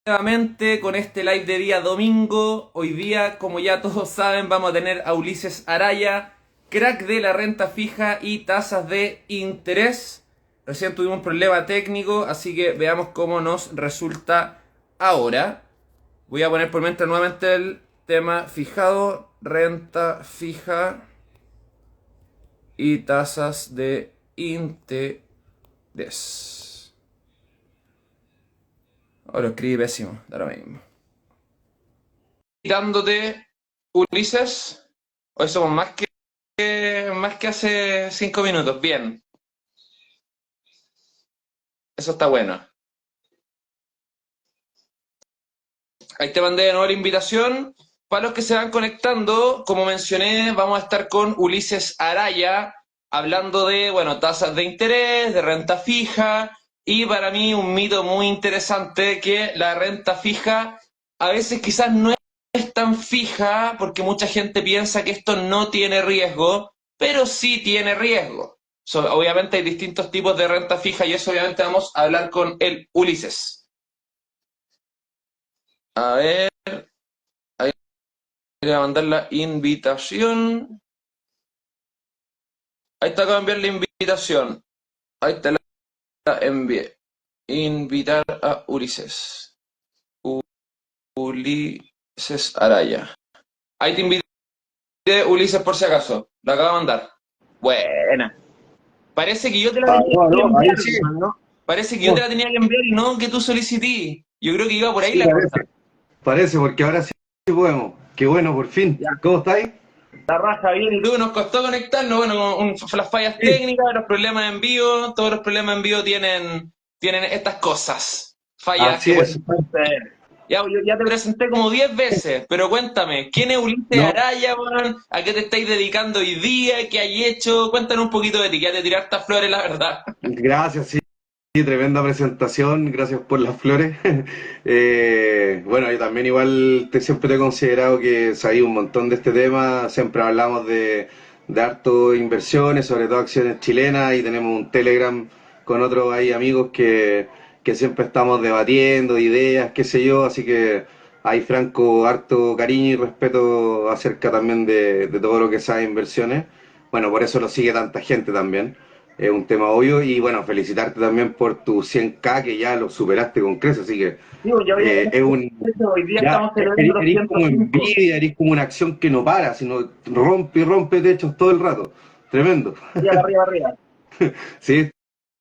nuevamente con este live de día domingo. Hoy día, como ya todos saben, vamos a tener a Ulises Araya, crack de la renta fija y tasas de interés. Recién tuvimos un problema técnico, así que veamos cómo nos resulta ahora. Voy a poner por mientras nuevamente el tema fijado, renta fija y tasas de interés. Ahora lo escribí pésimo, da lo mismo. Dándote, Ulises, hoy somos más que hace 5 minutos. Bien, eso está bueno. Ahí te mandé de nuevo la invitación. Para los que se van conectando, como mencioné, vamos a estar con Ulises Araya, hablando de, bueno, tasas de interés, de renta fija, y para mí un mito muy interesante que la renta fija a veces quizás no es tan fija porque mucha gente piensa que esto no tiene riesgo, pero sí tiene riesgo. Obviamente hay distintos tipos de renta fija y eso obviamente vamos a hablar con el Ulises. A ver, ahí voy a mandar la invitación. Ahí está, acabo de enviar la invitación. Ahí te la envié. Invitar a Ulises. Ulises Araya. Ahí te invité, Ulises, por si acaso. La acabo de mandar. Buena. Parece que yo te la tenía No, que no, ahí enviar, sí. ¿no? Parece que yo te Oh, la tenía que enviar y no que tú solicití. Yo creo que iba por ahí sí, la cosa. parece. Parece, porque ahora sí podemos. Qué bueno, por fin. Ya, ¿Cómo estáis? la raja bien. Y tú nos costó conectarnos, bueno, con las fallas Sí. técnicas, los problemas de envío. Todos los problemas de envío tienen estas cosas. Fallas Así que pueden es. suceder. Ya, yo ya te presenté como 10 veces, pero cuéntame, ¿quién es Ulises No, Araya, weón? ¿A qué te estáis dedicando hoy día? ¿Qué hay hecho? Cuéntanos un poquito de ti, que ya te tiraste flores, la verdad. gracias, sí. Sí, tremenda presentación. Gracias por las flores. Bueno, yo también igual siempre te he considerado que sabía un montón de este tema. Siempre hablamos de harto inversiones, sobre todo acciones chilenas, y tenemos un Telegram con otros ahí amigos que siempre estamos debatiendo ideas, qué sé yo. Así que hay Franco, harto cariño y respeto acerca también de todo lo que sabe inversiones. Bueno, por eso lo sigue tanta gente también. Es un tema obvio. Y bueno, felicitarte también por tu 100K, que ya lo superaste con creces. Así que Digo, ya voy a es un. hoy día Ya estamos celebrando los eres como 105. envidia, eres como una acción que no para, sino rompe y rompe techos todo el rato. Tremendo. Arriba, arriba, arriba. Sí,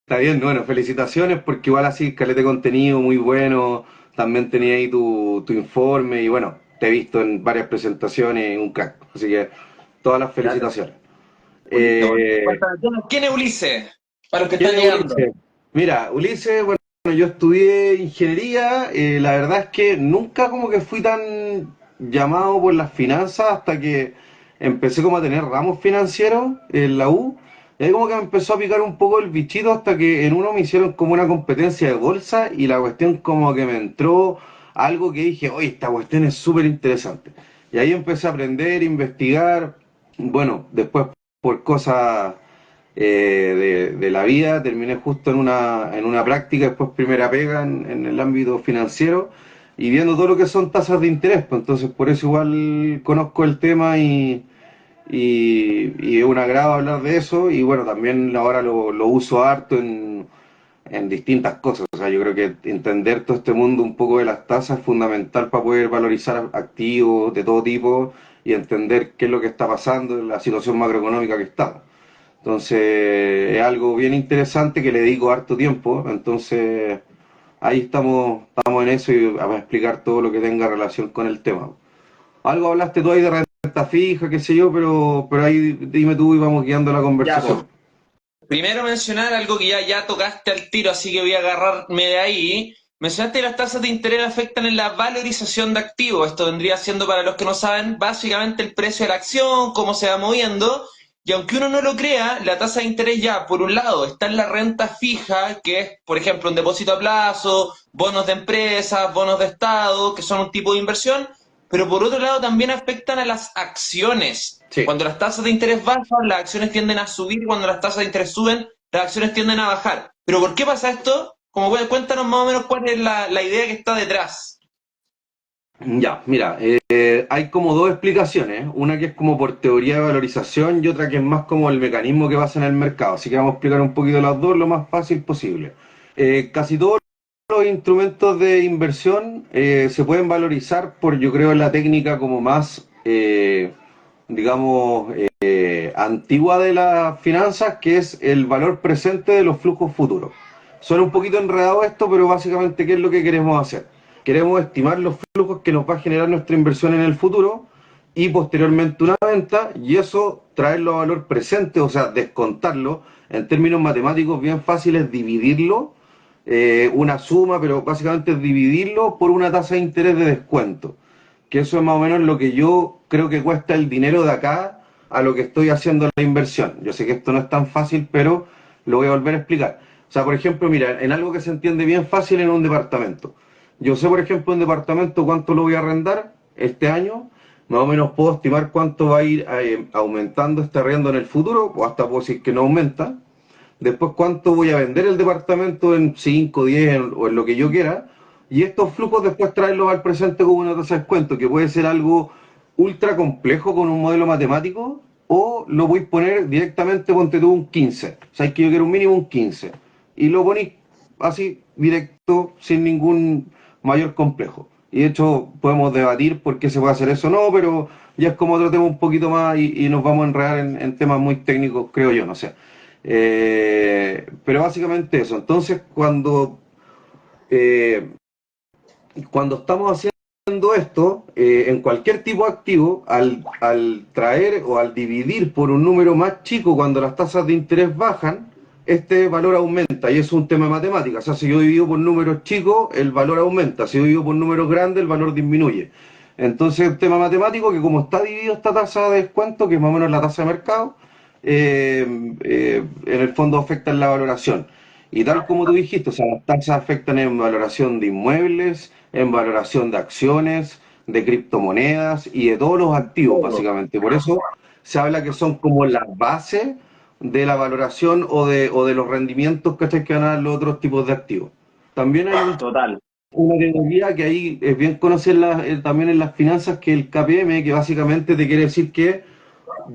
está bien. Bueno, felicitaciones, porque igual así, caleta de contenido muy bueno. También tenía ahí tu informe y bueno, te he visto en varias presentaciones, un crack. Así que todas las Gracias, felicitaciones. Ulises. Bueno, Eh, cuéntame, ¿quién es Ulises? Para los que ¿Quién están es llegando. Ulises? Mira, Ulises, bueno, yo estudié ingeniería. La verdad es que nunca como que fui tan llamado por las finanzas hasta que empecé como a tener ramos financieros en la U. Y ahí como que me empezó a picar un poco el bichito hasta que en uno me hicieron como una competencia de bolsa y la cuestión como que me entró algo que dije, oye, esta cuestión es súper interesante. Y ahí empecé a aprender, investigar. Bueno, después por cosas de la vida, terminé justo en una práctica, después primera pega en el ámbito financiero y viendo todo lo que son tasas de interés. Pues entonces por eso igual conozco el tema y es un agrado hablar de eso. Y bueno, también ahora lo uso harto en distintas cosas. O sea, yo creo que entender todo este mundo un poco de las tasas es fundamental para poder valorizar activos de todo tipo y entender qué es lo que está pasando en la situación macroeconómica que estamos. Entonces, es algo bien interesante que le dedico harto tiempo. Entonces, ahí estamos en eso y a explicar todo lo que tenga relación con el tema. Algo hablaste tú ahí de renta fija, qué sé yo, pero ahí dime tú y vamos guiando la Ya, pues. conversación. Primero mencionar algo que ya tocaste al tiro, así que voy a agarrarme de ahí. Mencionaste que las tasas de interés afectan en la valorización de activos. Esto vendría siendo, para los que no saben, básicamente el precio de la acción, cómo se va moviendo. Y aunque uno no lo crea, la tasa de interés ya, por un lado, está en la renta fija, que es, por ejemplo, un depósito a plazo, bonos de empresas, bonos de Estado, que son un tipo de inversión, pero por otro lado también afectan a las acciones. Sí. Cuando las tasas de interés bajan, las acciones tienden a subir, y cuando las tasas de interés suben, las acciones tienden a bajar. ¿Pero por qué pasa esto? Cuéntanos más o menos cuál es la idea que está detrás. Ya, mira, hay como dos explicaciones, una que es como por teoría de valorización y otra que es más como el mecanismo que pasa en el mercado, así que vamos a explicar un poquito las dos lo más fácil posible. Casi todos los instrumentos de inversión se pueden valorizar por, yo creo, la técnica como más, digamos, antigua de las finanzas, que es el valor presente de los flujos futuros. Suena un poquito enredado esto, pero básicamente, ¿qué es lo que queremos hacer? Queremos estimar los flujos que nos va a generar nuestra inversión en el futuro y posteriormente una venta, y eso traerlo a valor presente, o sea, descontarlo. En términos matemáticos bien fáciles, dividirlo, una suma, pero básicamente es dividirlo por una tasa de interés de descuento. Que eso es más o menos lo que yo creo que cuesta el dinero de acá a lo que estoy haciendo la inversión. Yo sé que esto no es tan fácil, pero lo voy a volver a explicar. O sea, por ejemplo, mira, en algo que se entiende bien fácil en un departamento. Yo sé, por ejemplo, un departamento cuánto lo voy a arrendar este año, más o menos puedo estimar cuánto va a ir aumentando este arriendo en el futuro, o hasta puedo decir que no aumenta. Después cuánto voy a vender el departamento en 5, 10 o en lo que yo quiera. Y estos flujos después traerlos al presente como una tasa de descuento, que puede ser algo ultra complejo con un modelo matemático, o lo voy a poner directamente, ponte tú un 15. Sabes que yo quiero un mínimo un 15. Y lo ponéis así, directo, sin ningún mayor complejo. Y de hecho podemos debatir por qué se puede hacer eso o no, pero ya es como otro tema un poquito más y nos vamos a enredar en temas muy técnicos, creo yo, no sé. Pero básicamente eso. Entonces, eh, cuando estamos haciendo esto, en cualquier tipo de activo, al traer o al dividir por un número más chico cuando las tasas de interés bajan, este valor aumenta y es un tema de matemáticas. O sea, si yo divido por números chicos, el valor aumenta. Si yo divido por números grandes, el valor disminuye. Entonces, el tema matemático que como está dividido esta tasa de descuento, que es más o menos la tasa de mercado, en el fondo afecta en la valoración. Y tal como tú dijiste, o sea, las tasas afectan en valoración de inmuebles, en valoración de acciones, de criptomonedas y de todos los activos, básicamente. Por eso se habla que son como la base de la valoración o de los rendimientos que van a dar los otros tipos de activos. También hay Total. una teoría que ahí es bien conocerla también en las finanzas, que es el KPM, que básicamente te quiere decir que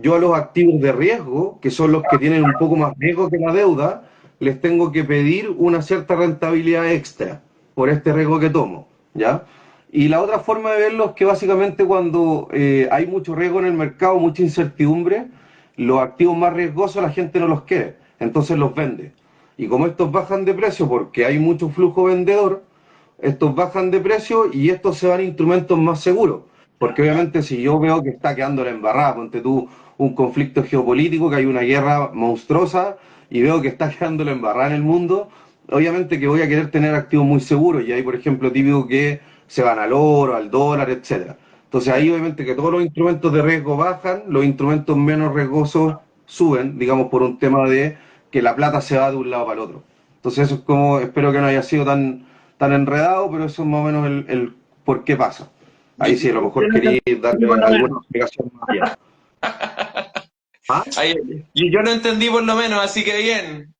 yo a los activos de riesgo, que son los que tienen un poco más riesgo que la deuda, les tengo que pedir una cierta rentabilidad extra por este riesgo que tomo, ¿ya? Y la otra forma de verlo es que básicamente cuando hay mucho riesgo en el mercado, mucha incertidumbre, los activos más riesgosos la gente no los quiere, entonces los vende. Y como estos bajan de precio porque hay mucho flujo vendedor, estos bajan de precio y estos se van a instrumentos más seguros. Porque obviamente si yo veo que está quedando la embarrada, ponte tú un conflicto geopolítico, que hay una guerra monstruosa y veo que está quedando la embarrada en el mundo, obviamente que voy a querer tener activos muy seguros y ahí por ejemplo típico que se van al oro, al dólar, etcétera. Entonces ahí obviamente que todos los instrumentos de riesgo bajan, los instrumentos menos riesgosos suben, digamos por un tema de que la plata se va de un lado para el otro. Entonces eso es como, espero que no haya sido tan enredado, pero eso es más o menos el por qué pasa. Yo, Ahí sí, a lo yo mejor no quería entendí darle por lo alguna menos. explicación más allá. ¿Ah? Ay, y yo no entendí por lo menos, así que bien.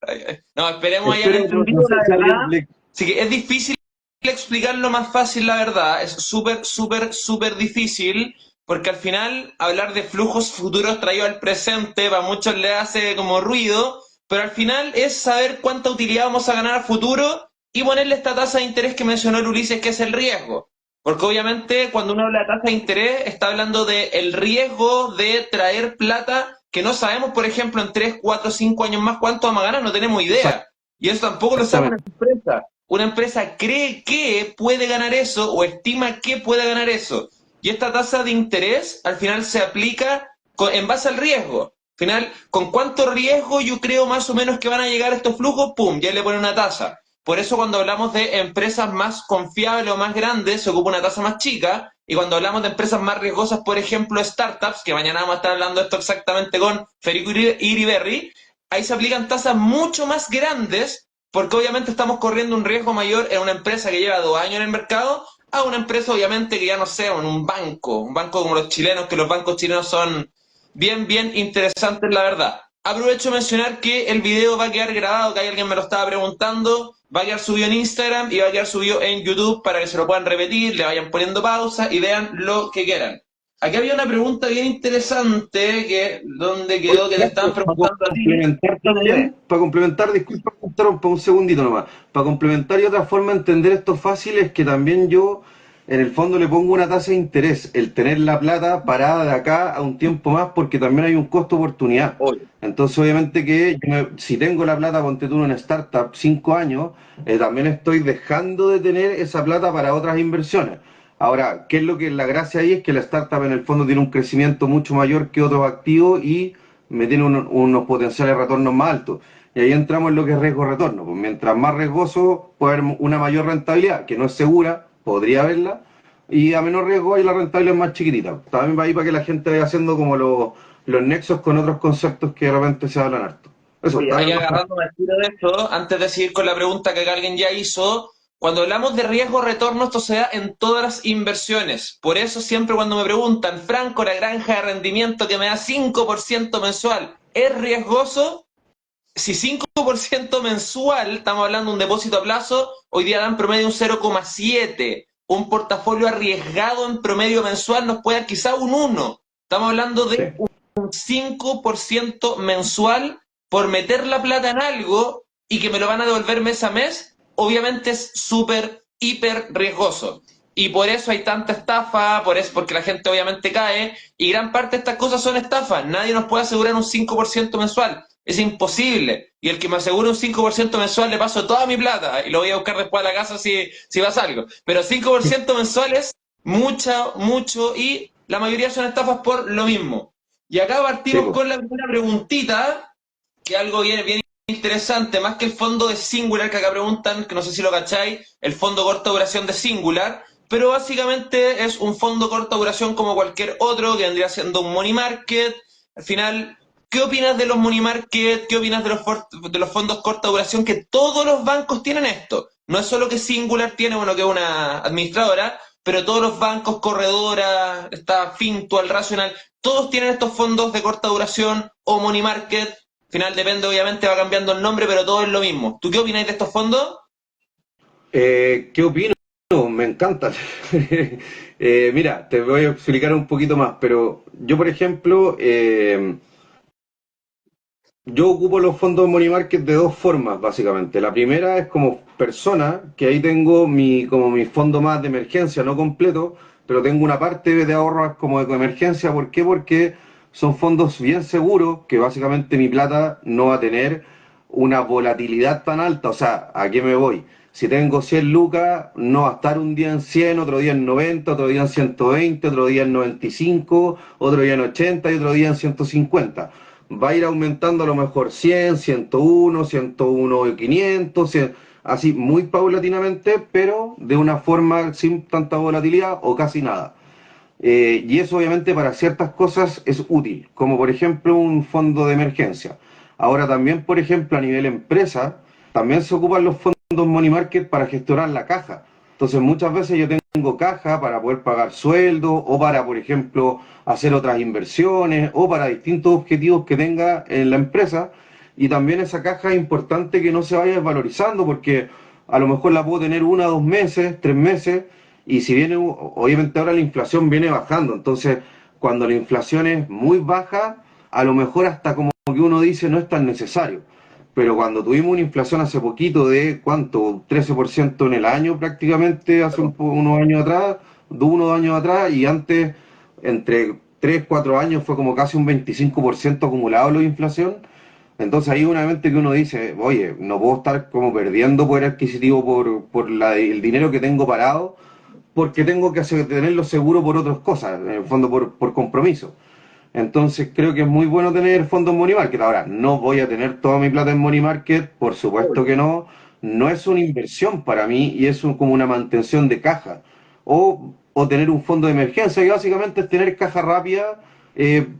No, esperemos hayan Espero, no entendido, sé la si alguien verdad. le... Así que es difícil explicarlo más fácil, la verdad. Es súper, súper, súper difícil, porque al final hablar de flujos futuros traídos al presente, para muchos le hace como ruido, pero al final es saber cuánta utilidad vamos a ganar a futuro y ponerle esta tasa de interés que mencionó el Ulises, que es el riesgo. Porque obviamente cuando uno habla de tasa de interés está hablando de el riesgo de traer plata que no sabemos, por ejemplo, en 3 4 5 años más cuánto vamos a ganar, no tenemos idea. Y eso tampoco lo sabe una Exactamente. empresa. Una empresa cree que puede ganar eso o estima que puede ganar eso. Y esta tasa de interés al final se aplica en base al riesgo. Al final, ¿con cuánto riesgo yo creo más o menos que van a llegar estos flujos? ¡Pum! Ya le pone una tasa. Por eso cuando hablamos de empresas más confiables o más grandes, se ocupa una tasa más chica. Y cuando hablamos de empresas más riesgosas, por ejemplo, startups, que mañana vamos a estar hablando de esto exactamente con Federico Iriberri, ahí se aplican tasas mucho más grandes porque obviamente estamos corriendo un riesgo mayor en una empresa que lleva 2 años en el mercado a una empresa obviamente que ya no sea en un banco como los chilenos, que los bancos chilenos son bien, bien interesantes, la verdad. Aprovecho de mencionar que el video va a quedar grabado, que alguien me lo estaba preguntando, va a quedar subido en Instagram y va a quedar subido en YouTube para que se lo puedan repetir, le vayan poniendo pausa y vean lo que quieran. Aquí había una pregunta bien interesante que, ¿dónde Oye, quedó? Que te estaban Ignacio, preguntando a ti. complementar Dime. también, para complementar, disculpa, que interrumpa un segundito nomás, para complementar y otra forma de entender esto fácil es que también yo en el fondo le pongo una tasa de interés, el tener la plata parada de acá a un tiempo más porque también hay un costo de oportunidad. Oye, Entonces obviamente que si tengo la plata, ponte tú en una startup 5 años, también estoy dejando de tener esa plata para otras inversiones. Ahora, ¿qué es lo que es la gracia ahí? Es que la startup en el fondo tiene un crecimiento mucho mayor que otros activos y me tiene unos potenciales retornos más altos. Y ahí entramos en lo que es riesgo-retorno. Pues mientras más riesgoso, puede haber una mayor rentabilidad, que no es segura, podría haberla, y a menor riesgo y la rentabilidad es más chiquitita. También va ahí para que la gente vaya haciendo como los nexos con otros conceptos que de repente se hablan harto. Eso, oye, dale ahí nomás. agarrándome el tiro de esto, antes de seguir con la pregunta que alguien ya hizo, cuando hablamos de riesgo-retorno, esto se da en todas las inversiones. Por eso siempre cuando me preguntan, Franco, la granja de rendimiento que me da 5% mensual, ¿es riesgoso? Si 5% mensual, estamos hablando de un depósito a plazo, hoy día dan promedio un 0,7. Un portafolio arriesgado en promedio mensual nos puede dar quizá un 1. Estamos hablando Sí, de un 5% mensual por meter la plata en algo y que me lo van a devolver mes a mes, obviamente es súper, hiper riesgoso. Y por eso hay tanta estafa, por eso, porque la gente obviamente cae, y gran parte de estas cosas son estafas. Nadie nos puede asegurar un 5% mensual. Es imposible. Y el que me asegure un 5% mensual le paso toda mi plata y lo voy a buscar después a la casa si pasa algo. Pero 5% mensual es mucho, mucho y la mayoría son estafas por lo mismo. Y acá sí, partimos pues. con la primera preguntita, que algo bien interesante, más que el fondo de Singular que acá preguntan, que no sé si lo cacháis, el fondo corta duración de Singular, pero básicamente es un fondo corta duración como cualquier otro, que vendría siendo un money market. Al final, ¿qué opinas de los money market? ¿Qué opinas de los fondos corta duración? Que todos los bancos tienen esto. No es solo que Singular tiene, bueno, que es una administradora, pero todos los bancos, corredoras, está Fintual, Rational, todos tienen estos fondos de corta duración o money market. Al final depende, obviamente, va cambiando el nombre, pero todo es lo mismo. ¿Tú qué opinas de estos fondos? ¿Qué opino? Me encanta. Mira, te voy a explicar un poquito más, pero yo, por ejemplo, yo ocupo los fondos Money Market de dos formas, básicamente. La primera es como persona, que ahí tengo como mi fondo más de emergencia, no completo, pero tengo una parte de ahorros como de emergencia. ¿Por qué? Porque son fondos bien seguros, que básicamente mi plata no va a tener una volatilidad tan alta. O sea, ¿a qué me voy? Si tengo 100 lucas, no va a estar un día en 100, otro día en 90, otro día en 120, otro día en 95, otro día en 80 y otro día en 150. Va a ir aumentando a lo mejor 100, 101, 101 y 500, 100, así muy paulatinamente, pero de una forma sin tanta volatilidad o casi nada. Y eso obviamente para ciertas cosas es útil, como por ejemplo un fondo de emergencia. Ahora también, por ejemplo, a nivel empresa, también se ocupan los fondos money market para gestionar la caja. Entonces muchas veces yo tengo caja para poder pagar sueldo o para, por ejemplo, hacer otras inversiones o para distintos objetivos que tenga en la empresa. Y también esa caja es importante que no se vaya desvalorizando porque a lo mejor la puedo tener 1, 2 meses, 3 meses y si viene, obviamente ahora la inflación viene bajando, entonces cuando la inflación es muy baja, a lo mejor hasta como que uno dice no es tan necesario. Pero cuando tuvimos una inflación hace poquito de, ¿cuánto? 13% en el año prácticamente, hace unos años atrás, 2 años atrás, y antes, entre 3 4 años, fue como casi un 25% acumulado la inflación. Entonces ahí obviamente que uno dice, oye, no puedo estar como perdiendo poder adquisitivo por el dinero que tengo parado, porque tengo que tenerlo seguro por otras cosas, en el fondo por compromiso. Entonces creo que es muy bueno tener fondos Money Market. Ahora, no voy a tener toda mi plata en Money Market, por supuesto que no. No es una inversión para mí y es como una mantención de caja. O tener un fondo de emergencia, que básicamente es tener caja rápida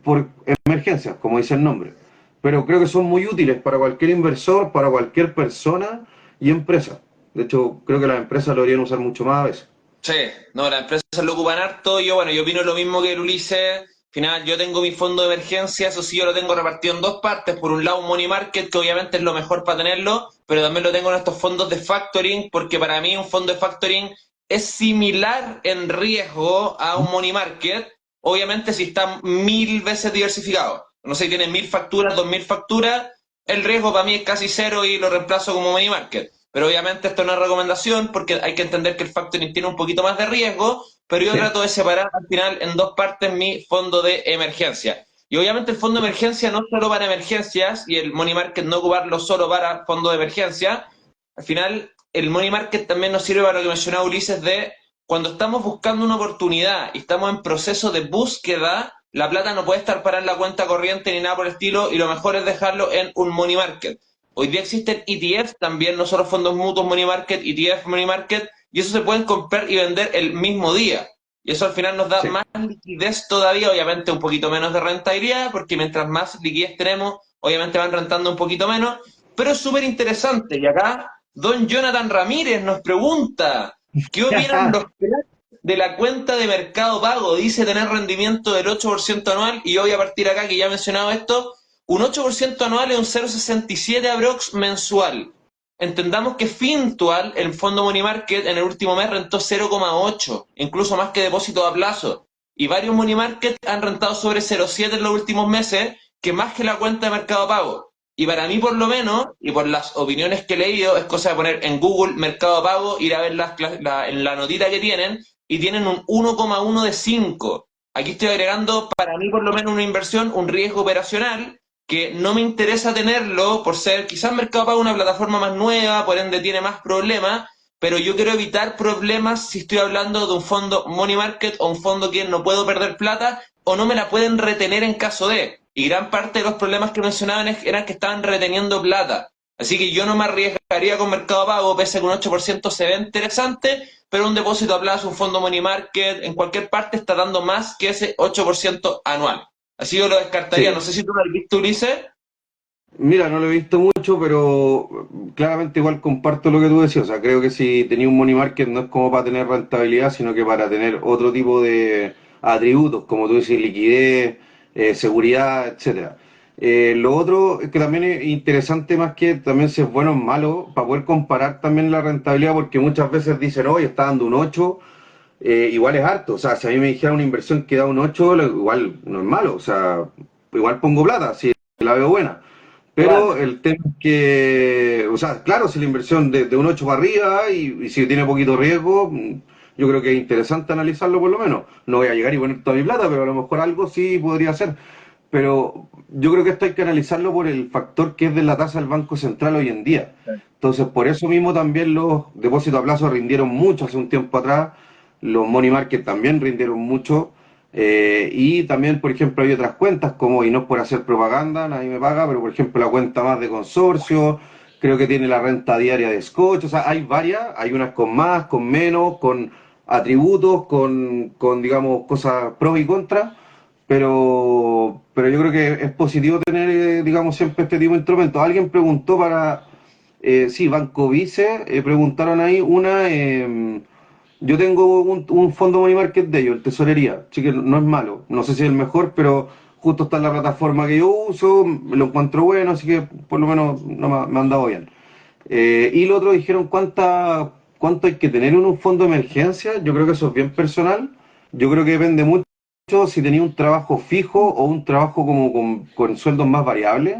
por emergencias, como dice el nombre. Pero creo que son muy útiles para cualquier inversor, para cualquier persona y empresa. De hecho, creo que las empresas lo deberían usar mucho más a veces. Sí, no, las empresas lo ocupan harto. Yo, bueno, yo opino lo mismo que el Ulises. Final, yo tengo mi fondo de emergencia, eso sí, yo lo tengo repartido en dos partes. Por un lado, un money market, que obviamente es lo mejor para tenerlo, pero también lo tengo en estos fondos de factoring, porque para mí un fondo de factoring es similar en riesgo a un money market, obviamente si está 1000 veces diversificado. No sé si tiene 1000 facturas, 2000 facturas, el riesgo para mí es casi cero y lo reemplazo como money market. Pero obviamente esto no es recomendación porque hay que entender que el factoring tiene un poquito más de riesgo, pero yo Sí, trato de separar al final en dos partes mi fondo de emergencia. Y obviamente el fondo de emergencia no solo para emergencias y el money market no ocuparlo solo para fondo de emergencia. Al final el money market también nos sirve para lo que mencionaba Ulises de cuando estamos buscando una oportunidad y estamos en proceso de búsqueda, la plata no puede estar para en la cuenta corriente ni nada por el estilo y lo mejor es dejarlo en un money market. Hoy día existen ETF también, no solo fondos mutuos money market, ETF money market, y eso se pueden comprar y vender el mismo día. Y eso al final nos da sí. más liquidez todavía, obviamente un poquito menos de rentabilidad, porque mientras más liquidez tenemos, obviamente van rentando un poquito menos, pero es súper interesante. Y acá, don Jonathan Ramírez nos pregunta, ¿qué opinan los cracks de la cuenta de Mercado Pago? Dice tener rendimiento del 8% anual, y yo voy a partir acá, que ya he mencionado esto, un 8% anual es un 0,67 aprox mensual. Entendamos que Fintual, el fondo Money Market, en el último mes rentó 0,8, incluso más que depósito a plazo. Y varios Money Market han rentado sobre 0,7 en los últimos meses, que más que la cuenta de Mercado Pago. Y para mí, por lo menos, y por las opiniones que he leído, es cosa de poner en Google Mercado Pago, ir a ver en la notita que tienen, y tienen un 1,1 de 5. Aquí estoy agregando, para mí, por lo menos, una inversión, un riesgo operacional, que no me interesa tenerlo por ser quizás Mercado Pago una plataforma más nueva, por ende tiene más problemas, pero yo quiero evitar problemas si estoy hablando de un fondo money market o un fondo que no puedo perder plata o no me la pueden retener en caso de. Y gran parte de los problemas que mencionaban eran que estaban reteniendo plata. Así que yo no me arriesgaría con Mercado Pago, pese a que un 8% se ve interesante, pero un depósito a plazo, un fondo money market, en cualquier parte está dando más que ese 8% anual. Así yo lo descartaría. No Sí. sé si tú lo has visto, Ulises. Mira, no lo he visto mucho, pero claramente igual comparto lo que tú decías. O sea, creo que si tenía un money market no es como para tener rentabilidad, sino que para tener otro tipo de atributos, como tú dices, liquidez, seguridad, etcétera. Lo otro es que también es interesante más que también si es bueno o malo, para poder comparar también la rentabilidad, porque muchas veces dicen, oye, está dando un 8, igual es harto. O sea, si a mí me dijera una inversión que da un 8, igual no es malo. O sea, igual pongo plata, si la veo buena. Pero Igual. el tema es que, o sea, claro, si la inversión de un 8 para arriba y si tiene poquito riesgo, yo creo que es interesante analizarlo por lo menos. No voy a llegar y poner toda mi plata, pero a lo mejor algo sí podría ser. Pero yo creo que esto hay que analizarlo por el factor que es de la tasa del Banco Central hoy en día. Entonces, por eso mismo también los depósitos a plazo rindieron mucho hace un tiempo atrás, los money market también rindieron mucho, y también, por ejemplo, hay otras cuentas como, y no es por hacer propaganda, nadie me paga, pero por ejemplo la cuenta más de consorcio, creo que tiene la renta diaria de Scotch, o sea, hay varias, hay unas con más, con menos, con atributos, con digamos, cosas pro y contra, pero yo creo que es positivo tener, digamos, siempre este tipo de instrumentos. Alguien preguntó para, sí, Banco Vice, preguntaron ahí yo tengo un fondo money market de ellos, el Tesorería, así que no es malo, no sé si es el mejor, pero justo está en la plataforma que yo uso, lo encuentro bueno, así que por lo menos no me han dado bien. Y lo otro dijeron cuánto hay que tener en un fondo de emergencia. Yo creo que eso es bien personal. Yo creo que depende mucho si tenía un trabajo fijo o un trabajo como con sueldos más variables.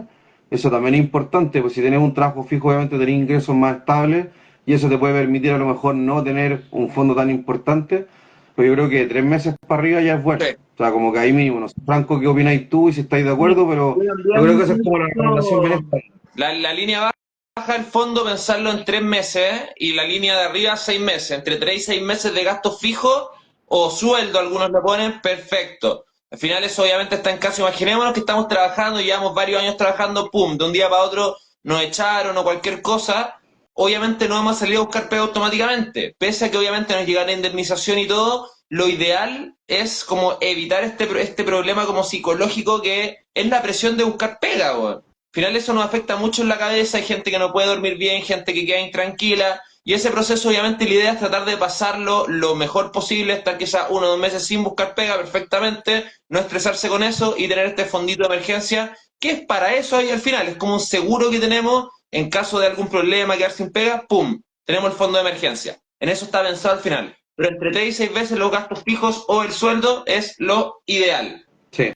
Eso también es importante, pues si tienes un trabajo fijo, obviamente tenés ingresos más estables y eso te puede permitir a lo mejor no tener un fondo tan importante. Pero yo creo que 3 meses para arriba ya es bueno. Sí. O sea, como que ahí mínimo, no sé, Franco, ¿qué opináis tú y si estáis de acuerdo? Pero Yo yo creo que también esa es como la recomendación bien pienso esta. la línea baja del fondo pensarlo en 3 meses y la línea de arriba 6 meses. Entre 3 y 6 meses de gasto fijo o sueldo, algunos lo ponen, perfecto. Al final eso obviamente está en caso, imaginémonos que estamos trabajando, llevamos varios años trabajando, pum, de un día para otro nos echaron o cualquier cosa, obviamente no vamos a salir a buscar pega automáticamente. Pese a que obviamente nos llega la indemnización y todo, lo ideal es como evitar este problema como psicológico que es la presión de buscar pega, weón. Al final eso nos afecta mucho en la cabeza, hay gente que no puede dormir bien, gente que queda intranquila, y ese proceso obviamente la idea es tratar de pasarlo lo mejor posible, estar quizás 1 o 2 meses sin buscar pega perfectamente, no estresarse con eso y tener este fondito de emergencia, que es para eso ahí al final, es como un seguro que tenemos en caso de algún problema, quedar sin pega, ¡pum! Tenemos el fondo de emergencia. En eso está pensado al final. Pero entre 3 y 6 veces los gastos fijos o el sueldo es lo ideal. Sí,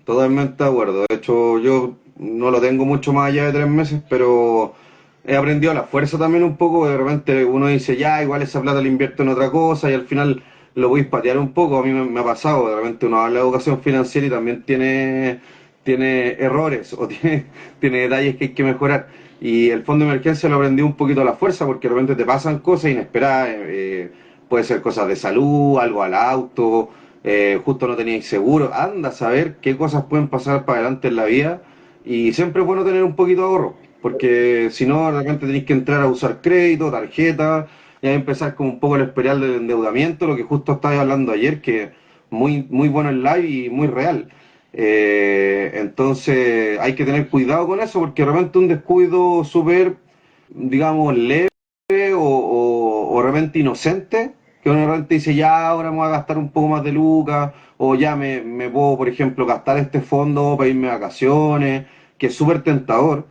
totalmente de acuerdo. De hecho, yo no lo tengo mucho más allá de 3 meses, pero he aprendido a la fuerza también un poco. De repente uno dice, ya, igual esa plata la invierto en otra cosa y al final lo voy a patear un poco. A mí me ha pasado, de repente uno habla de educación financiera y también tiene errores o tiene detalles que hay que mejorar. Y el fondo de emergencia lo aprendí un poquito a la fuerza porque de repente te pasan cosas inesperadas. Puede ser cosas de salud, algo al auto, justo no teníais seguro. Anda a saber qué cosas pueden pasar para adelante en la vida. Y siempre es bueno tener un poquito de ahorro, porque si no, de repente tenéis que entrar a usar crédito, tarjeta, y ahí empezar como un poco el espiral del endeudamiento, lo que justo estaba hablando ayer, que muy, muy bueno en live y muy real. Entonces hay que tener cuidado con eso, porque de repente un descuido súper, digamos, leve o de repente inocente, que uno de repente dice, ya, ahora me voy a gastar un poco más de lucas, o ya me puedo, por ejemplo, gastar este fondo para irme de vacaciones, que es súper tentador,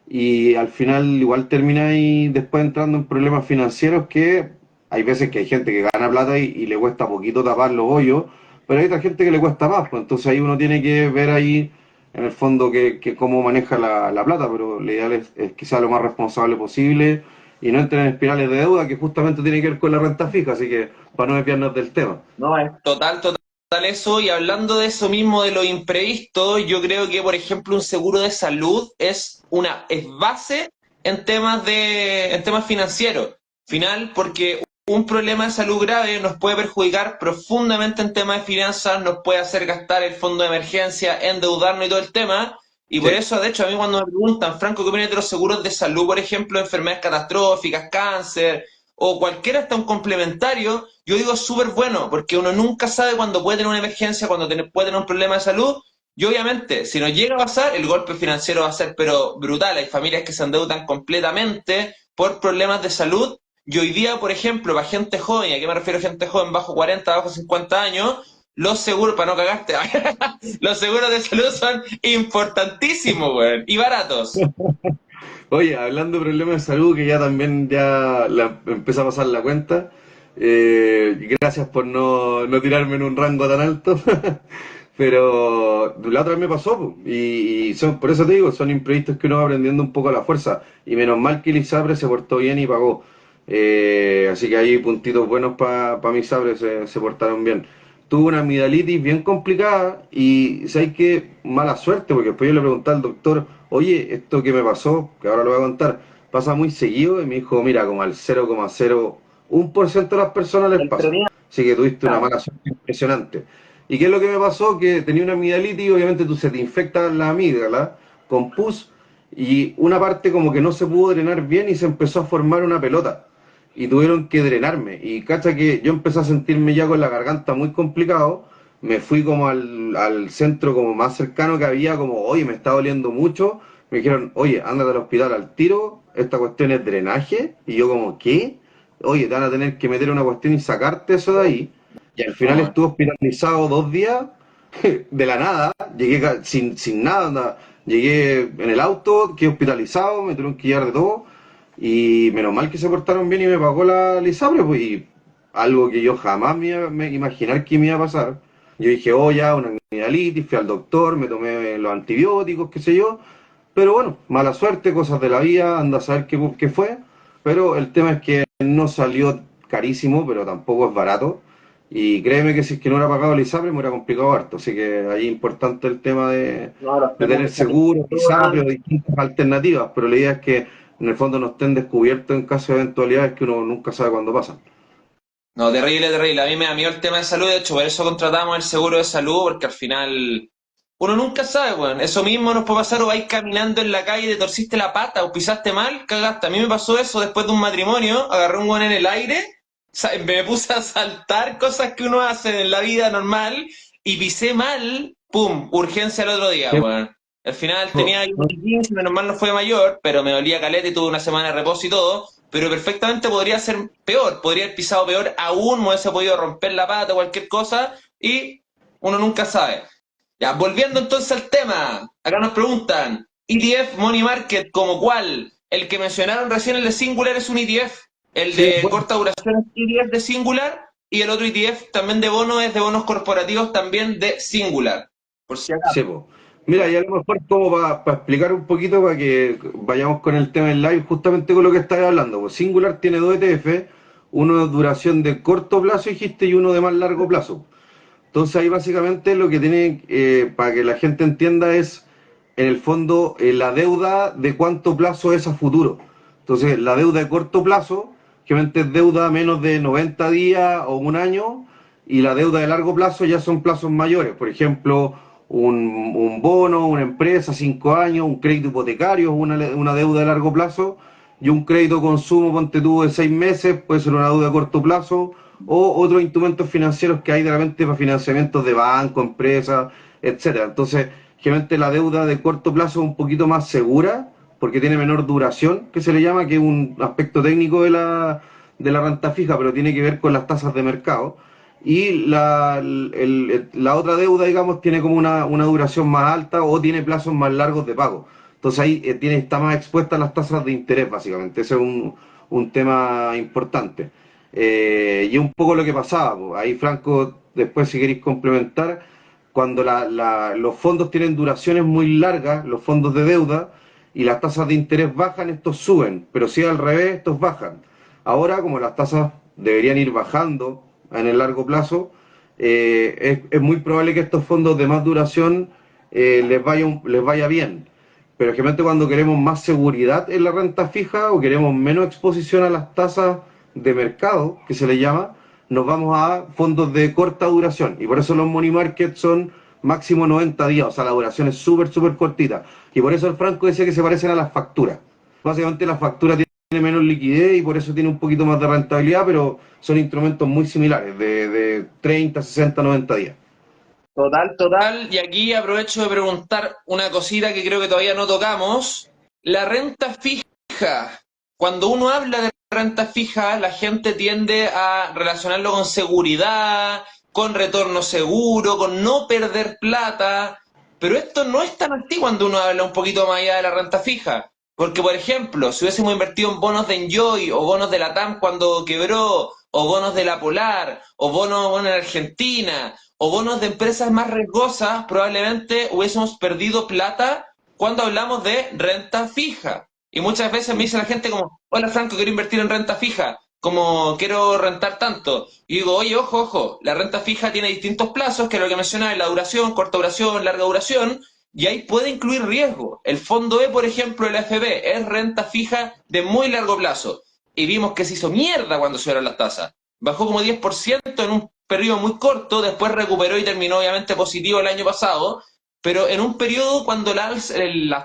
y al final igual termina ahí después entrando en problemas financieros que hay veces que hay gente que gana plata y le cuesta poquito tapar los hoyos, pero hay otra gente que le cuesta más, pues entonces ahí uno tiene que ver ahí en el fondo que cómo maneja la plata, pero lo ideal es que sea lo más responsable posible y no entren en espirales de deuda que justamente tiene que ver con la renta fija, así que para no desviarnos del tema. No, es total, total eso. Y hablando de eso mismo, de lo imprevisto, yo creo que, por ejemplo, un seguro de salud es base en temas financieros. Final, porque un problema de salud grave nos puede perjudicar profundamente en temas de finanzas, nos puede hacer gastar el fondo de emergencia, endeudarnos y todo el tema. Y por Sí. eso, de hecho, a mí cuando me preguntan, Franco, ¿qué opinas de los seguros de salud, por ejemplo, enfermedades catastróficas, cáncer, o cualquiera hasta un complementario? Yo digo es súper bueno, porque uno nunca sabe cuándo puede tener una emergencia, cuándo puede tener un problema de salud, y obviamente, si nos llega a pasar, el golpe financiero va a ser pero brutal. Hay familias que se endeudan completamente por problemas de salud, y hoy día, por ejemplo, para gente joven, ¿y a qué me refiero a gente joven? Bajo 40, bajo 50 años, los seguros, para no cagarte, los seguros de salud son importantísimos, güey, y baratos. Oye, hablando de problemas de salud, que ya también ya empezó a pasar la cuenta, gracias por no tirarme en un rango tan alto, pero la otra vez me pasó, po, y por eso te digo, son imprevistos que uno va aprendiendo un poco a la fuerza, y menos mal que el ISAPRE se portó bien y pagó. Así que hay puntitos buenos para mi ISAPRE, se portaron bien. Tuve una amigdalitis bien complicada y sabes que mala suerte, porque después yo le pregunté al doctor, oye, esto que me pasó, que ahora lo voy a contar, pasa muy seguido, y me dijo, mira, como al 0,01% de las personas les El pasa. premio. Así que tuviste una mala suerte impresionante. ¿Y qué es lo que me pasó? Que tenía una amigdalitis y obviamente tú se te infecta la amígdala con pus y una parte como que no se pudo drenar bien y se empezó a formar una pelota y tuvieron que drenarme. Y cacha que yo empecé a sentirme ya con la garganta muy complicado, me fui como al centro como más cercano que había, como, oye, me está doliendo mucho, me dijeron, oye, ándate al hospital al tiro, esta cuestión es drenaje, y yo como, ¿qué? Oye, te van a tener que meter una cuestión y sacarte eso de ahí. Y al final No, estuve hospitalizado 2 días, de la nada, llegué sin nada, llegué en el auto, quedé hospitalizado, me tuvieron que llevar de todo, y menos mal que se portaron bien y me pagó la Lisabre, pues, y algo que yo jamás me iba a imaginar que me iba a pasar. Yo dije, oh, ya, una amigdalitis, fui al doctor, me tomé los antibióticos, qué sé yo, pero bueno, mala suerte, cosas de la vida, anda a saber qué fue, pero el tema es que no salió carísimo, pero tampoco es barato, y créeme que si es que no hubiera pagado el ISAPRE me hubiera complicado harto, así que ahí es importante el tema no, los de temas tener de salud. seguro, ISAPRE o distintas alternativas, pero la idea es que en el fondo no estén descubiertos en caso de eventualidades que uno nunca sabe cuándo pasan. No, terrible, terrible. A mí me da miedo el tema de salud, de hecho, por eso contratamos el seguro de salud, porque al final uno nunca sabe, weón. Eso mismo nos puede pasar o vais caminando en la calle, te torciste la pata o pisaste mal, cagaste. A mí me pasó eso después de un matrimonio, agarré un weón en el aire, me puse a saltar cosas que uno hace en la vida normal y pisé mal, pum, urgencia el otro día, Sí, weón. Al final no, tenía ahí no, un 15, menos mal no fue mayor, pero me dolía caleta y tuve una semana de reposo y todo. pero perfectamente podría ser peor, podría haber pisado peor aún, o hubiese podido romper la pata o cualquier cosa, y uno nunca sabe. Ya, volviendo entonces al tema, acá nos preguntan, ETF Money Market, ¿como cuál? El que mencionaron recién, el de Singular, es un ETF, el Sí, de bueno, corta duración es ETF de Singular, y el otro ETF también de bonos es de bonos corporativos también de Singular, por si sí, acaso. po. Mira, y a lo mejor como para explicar un poquito, para que vayamos con el tema del live, justamente con lo que estabas hablando. Pues Singular tiene dos ETF, uno de duración de corto plazo, dijiste, y uno de más largo plazo. Entonces ahí básicamente lo que tiene, para que la gente entienda, es en el fondo la deuda de cuánto plazo es a futuro. Entonces la deuda de corto plazo, generalmente es deuda a menos de 90 días o un año, y la deuda de largo plazo ya son plazos mayores. Por ejemplo, un bono, una empresa, 5 años, un crédito hipotecario, una deuda de largo plazo, y un crédito consumo, ponte tú, de 6 meses, puede ser una deuda de corto plazo, o otros instrumentos financieros que hay de repente para financiamientos de banco, empresas, etcétera. Entonces, generalmente la deuda de corto plazo es un poquito más segura, porque tiene menor duración, que se le llama, que es un aspecto técnico de la renta fija, pero tiene que ver con las tasas de mercado. Y la otra deuda, digamos, tiene como una duración más alta o tiene plazos más largos de pago. Entonces ahí está más expuesta a las tasas de interés, básicamente. Ese es un tema importante. Y un poco lo que pasaba, po. Ahí Franco, después si queréis complementar, cuando los fondos tienen duraciones muy largas, los fondos de deuda, y las tasas de interés bajan, estos suben, pero si al revés, estos bajan. Ahora, como las tasas deberían ir bajando en el largo plazo, es muy probable que estos fondos de más duración les vaya bien. Pero generalmente cuando queremos más seguridad en la renta fija o queremos menos exposición a las tasas de mercado, que se le llama, nos vamos a fondos de corta duración. Y por eso los money market son máximo 90 días, o sea, la duración es súper, súper cortita. Y por eso el Franco decía que se parecen a las facturas. Básicamente la factura tiene menos liquidez y por eso tiene un poquito más de rentabilidad, pero son instrumentos muy similares, de 30, 60, 90 días. Total, total. Y aquí aprovecho de preguntar una cosita que creo que todavía no tocamos. La renta fija. Cuando uno habla de renta fija, la gente tiende a relacionarlo con seguridad, con retorno seguro, con no perder plata. Pero esto no es tan así cuando uno habla un poquito más allá de la renta fija. Porque, por ejemplo, si hubiésemos invertido en bonos de Enjoy o bonos de la TAM cuando quebró, o bonos de la Polar, o bonos en Argentina, o bonos de empresas más riesgosas, probablemente hubiésemos perdido plata cuando hablamos de renta fija. Y muchas veces me dice la gente como, hola Franco, quiero invertir en renta fija, como quiero rentar tanto. Y digo, oye, ojo, ojo, la renta fija tiene distintos plazos, que es lo que mencionaba, la duración, corta duración, larga duración, y ahí puede incluir riesgo. El fondo E, por ejemplo, el AFP, es renta fija de muy largo plazo. Y vimos que se hizo mierda cuando subieron las tasas. Bajó como 10% en un periodo muy corto, después recuperó y terminó obviamente positivo el año pasado, pero en un periodo cuando las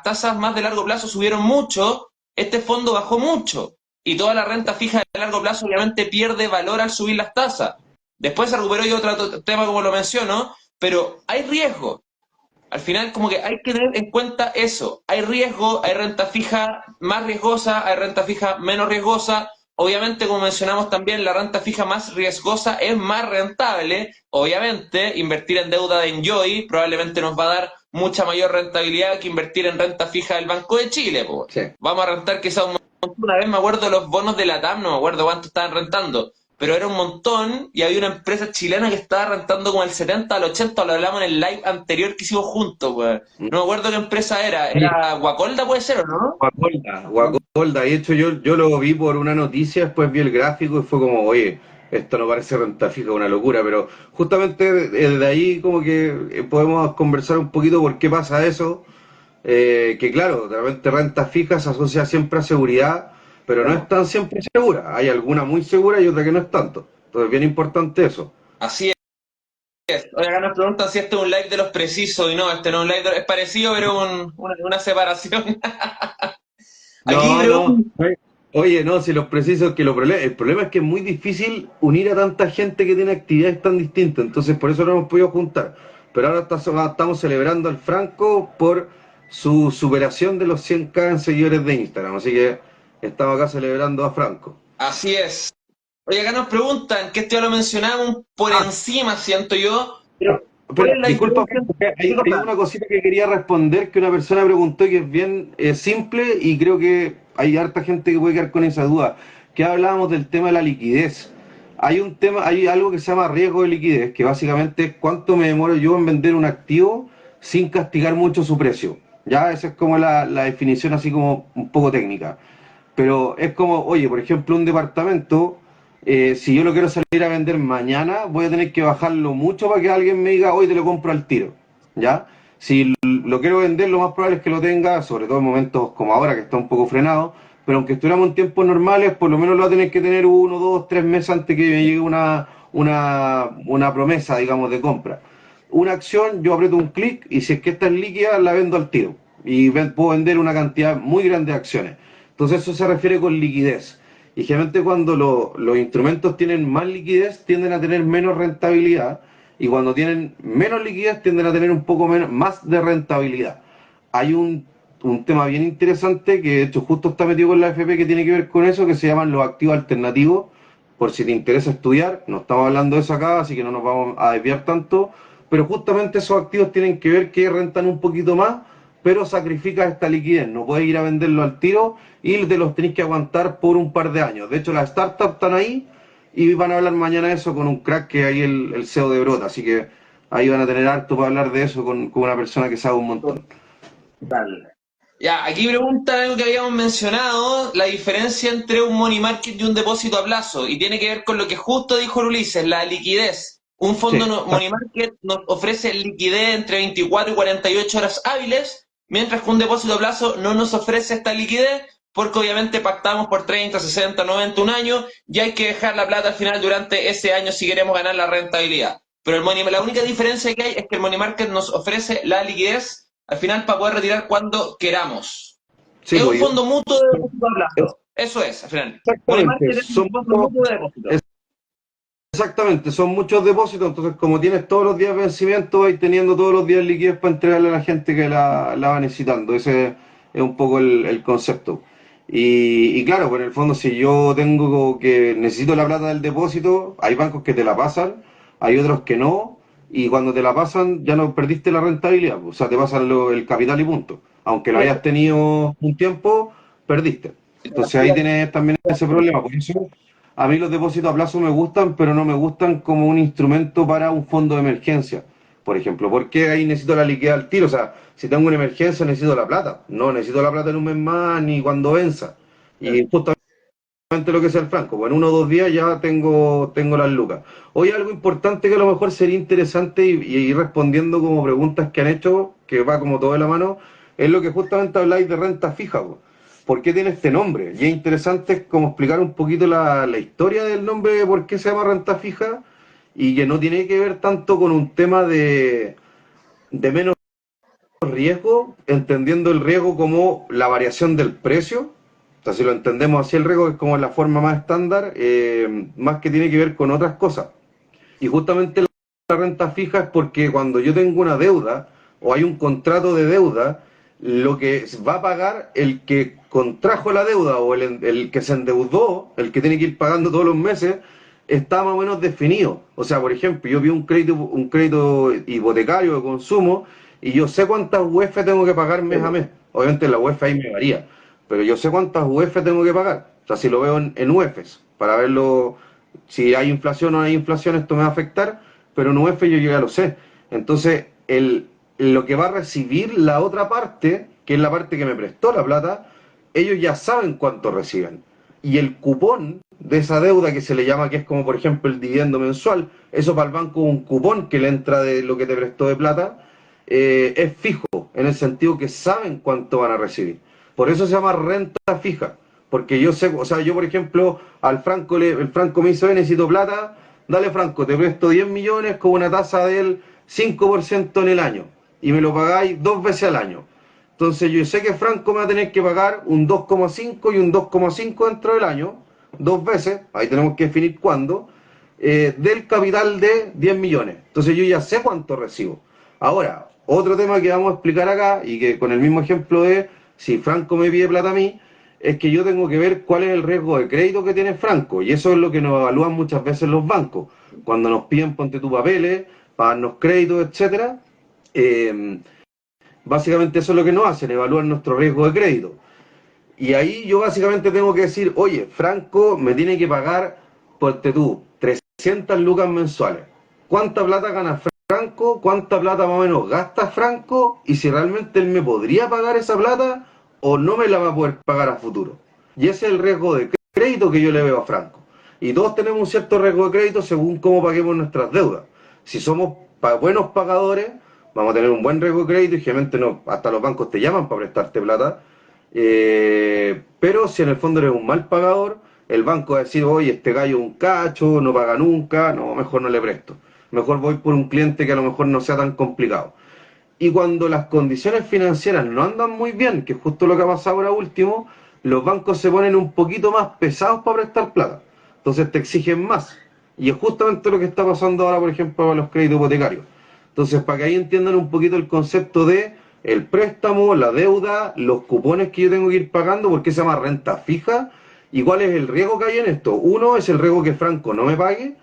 tasas más de largo plazo subieron mucho, este fondo bajó mucho y toda la renta fija de largo plazo obviamente pierde valor al subir las tasas. Después se recuperó y otro tema como lo menciono, pero hay riesgo. Al final como que hay que tener en cuenta eso. Hay riesgo, hay renta fija más riesgosa, hay renta fija menos riesgosa. Obviamente, como mencionamos también, la renta fija más riesgosa es más rentable. Obviamente, invertir en deuda de Enjoy probablemente nos va a dar mucha mayor rentabilidad que invertir en renta fija del Banco de Chile, po. Sí. Vamos a rentar quizás un montón. Una vez me acuerdo de los bonos de la TAM, no me acuerdo cuánto estaban rentando, pero era un montón y había una empresa chilena que estaba rentando como el 70 al 80, lo hablamos en el live anterior que hicimos juntos, weón. No me acuerdo qué empresa era, Sí. era Guacolda puede ser, ¿o no? Guacolda. De hecho, yo lo vi por una noticia, después vi el gráfico y fue como, oye, esto no parece renta fija, una locura, pero justamente de ahí como que podemos conversar un poquito por qué pasa eso, que claro, de repente renta fija se asocia siempre a seguridad, pero no es Claro. tan siempre segura. Hay alguna muy segura y otra que no es tanto. Entonces, bien importante eso. Así es. Oye, acá nos preguntan si este es un live de los precisos y no, este no es un live es parecido, pero una separación. Aquí No, no. preguntan. Oye, no, si los precisos que el problema es que es muy difícil unir a tanta gente que tiene actividades tan distintas, entonces por eso no hemos podido juntar. Pero ahora estamos celebrando al Franco por su superación de los 100K en seguidores de Instagram, así que estamos acá celebrando a Franco. Así es. Oye, acá nos preguntan, que esto ya lo mencionamos por Ah, encima, siento yo, pero ¿cuál pero es la disculpa, diferencia? ¿Qué hay cosa? una cosita que quería responder que una persona preguntó que es bien simple y creo que hay harta gente que puede quedar con esa duda. Que hablábamos del tema de la liquidez. Hay un tema, hay algo que se llama riesgo de liquidez, que básicamente es cuánto me demoro yo en vender un activo sin castigar mucho su precio. Ya, esa es como la definición así como un poco técnica. Pero es como, oye, por ejemplo, un departamento, si yo lo quiero salir a vender mañana, voy a tener que bajarlo mucho para que alguien me diga, hoy te lo compro al tiro, ¿ya? Si lo quiero vender, lo más probable es que lo tenga, sobre todo en momentos como ahora, que está un poco frenado, pero aunque estuviéramos en tiempos normales, por lo menos lo va a tener que tener 1, 2, 3 meses antes que me llegue una promesa, digamos, de compra. Una acción, yo aprieto un clic y si es que está en líquida, la vendo al tiro. Y puedo vender una cantidad muy grande de acciones. Entonces eso se refiere con liquidez. Y generalmente cuando los instrumentos tienen más liquidez tienden a tener menos rentabilidad y cuando tienen menos liquidez tienden a tener un poco menos, más de rentabilidad. Hay un tema bien interesante que de hecho justo está metido con la FP que tiene que ver con eso, que se llaman los activos alternativos, por si te interesa estudiar, no estamos hablando de eso acá, así que no nos vamos a desviar tanto, pero justamente esos activos tienen que ver que rentan un poquito más, pero sacrificas esta liquidez, no puedes ir a venderlo al tiro y te los tenés que aguantar por un par de años. De hecho, las startups están ahí y van a hablar mañana de eso con un crack que hay el CEO de Brota, así que ahí van a tener harto para hablar de eso con una persona que sabe un montón. Total. Ya, aquí preguntan algo que habíamos mencionado, la diferencia entre un money market y un depósito a plazo, y tiene que ver con lo que justo dijo Ulises, la liquidez. Un fondo Sí, money market nos ofrece liquidez entre 24 y 48 horas hábiles, mientras que un depósito a plazo no nos ofrece esta liquidez, porque obviamente pactamos por 30, 60, 90, un año, y hay que dejar la plata al final durante ese año si queremos ganar la rentabilidad. Pero la única diferencia que hay es que el money market nos ofrece la liquidez al final para poder retirar cuando queramos. sí, Es un pues fondo mutuo de depósito a plazo. Eso es, al final. Money exactamente, Market es un fondo mutuo de depósito. exactamente, son muchos depósitos, entonces como tienes todos los días vencimiento, vais teniendo todos los días liquidez para entregarle a la gente que la va necesitando. Ese es un poco el concepto. Y claro, pues en el fondo si yo tengo que necesito la plata del depósito, hay bancos que te la pasan, hay otros que no, y cuando te la pasan ya no perdiste la rentabilidad, pues, o sea, te pasan el capital y punto. Aunque lo hayas tenido un tiempo, perdiste. Entonces ahí tienes también ese problema. Por eso a mí los depósitos a plazo me gustan, pero no me gustan como un instrumento para un fondo de emergencia. Por ejemplo, ¿por qué ahí necesito la liquidez al tiro? O sea, si tengo una emergencia necesito la plata. No necesito la plata en un mes más ni cuando venza. Y justamente lo que sea el franco, pues en 1 o 2 días ya tengo las lucas. Hoy algo importante que a lo mejor sería interesante y ir respondiendo como preguntas que han hecho, que va como todo de la mano, es lo que justamente habláis de renta fija. Pues. ¿Por qué tiene este nombre? Y es interesante como explicar un poquito la historia del nombre, de por qué se llama renta fija, y que no tiene que ver tanto con un tema de menos riesgo, entendiendo el riesgo como la variación del precio. O sea, si lo entendemos así, el riesgo es como la forma más estándar, más que tiene que ver con otras cosas. Y justamente la renta fija es porque cuando yo tengo una deuda o hay un contrato de deuda, lo que va a pagar el que contrajo la deuda o el que se endeudó, el que tiene que ir pagando todos los meses, está más o menos definido. O sea, por ejemplo, yo vi un crédito hipotecario de consumo y yo sé cuántas UF tengo que pagar mes a mes. Obviamente la UF ahí me varía, pero yo sé cuántas UF tengo que pagar. O sea, si lo veo en UFs, para verlo, si hay inflación o no hay inflación, esto me va a afectar, pero en UF yo ya lo sé. Entonces, lo que va a recibir la otra parte, que es la parte que me prestó la plata, ellos ya saben cuánto reciben. Y el cupón de esa deuda que se le llama, que es como por ejemplo el dividendo mensual, eso para el banco es un cupón que le entra de lo que te prestó de plata, es fijo, en el sentido que saben cuánto van a recibir. Por eso se llama renta fija. Porque yo sé, o sea, yo por ejemplo, al Franco, el Franco me dice, necesito plata, dale Franco, te presto 10 millones con una tasa del 5% en el año. Y me lo pagáis 2 veces al año. Entonces yo sé que Franco me va a tener que pagar un 2,5 y un 2,5 dentro del año, 2 veces, ahí tenemos que definir cuándo, del capital de 10 millones. Entonces yo ya sé cuánto recibo. Ahora, otro tema que vamos a explicar acá, y que con el mismo ejemplo de si Franco me pide plata a mí, es que yo tengo que ver cuál es el riesgo de crédito que tiene Franco, y eso es lo que nos evalúan muchas veces los bancos, cuando nos piden ponte tu papeles, pagarnos créditos, etcétera. eh, Básicamente eso es lo que nos hacen, evalúan nuestro riesgo de crédito. Y ahí yo básicamente tengo que decir, oye, Franco me tiene que pagar, ponte tú, 300 lucas mensuales. ¿Cuánta plata gana Franco? ¿Cuánta plata más o menos gasta Franco? Y si realmente él me podría pagar esa plata o no me la va a poder pagar a futuro. Y ese es el riesgo de crédito que yo le veo a Franco. Y todos tenemos un cierto riesgo de crédito según cómo paguemos nuestras deudas. Si somos buenos pagadores, vamos a tener un buen riesgo de crédito y generalmente no, hasta los bancos te llaman para prestarte plata. Pero si en el fondo eres un mal pagador, el banco va a decir, oye, este gallo es un cacho, no paga nunca, no, mejor no le presto. Mejor voy por un cliente que a lo mejor no sea tan complicado. Y cuando las condiciones financieras no andan muy bien, que es justo lo que ha pasado ahora último, los bancos se ponen un poquito más pesados para prestar plata. Entonces te exigen más. Y es justamente lo que está pasando ahora, por ejemplo, para los créditos hipotecarios. Entonces, para que ahí entiendan un poquito el concepto de el préstamo, la deuda, los cupones que yo tengo que ir pagando, porque se llama renta fija, y cuál es el riesgo que hay en esto. Uno es el riesgo que Franco no me pague,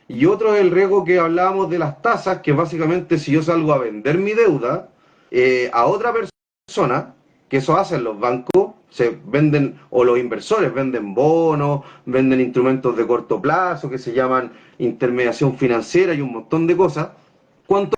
y otro es el riesgo que hablábamos de las tasas, que básicamente si yo salgo a vender mi deuda a otra persona, que eso hacen los bancos, se venden, o los inversores venden bonos, venden instrumentos de corto plazo que se llaman intermediación financiera y un montón de cosas. ¿Cuánto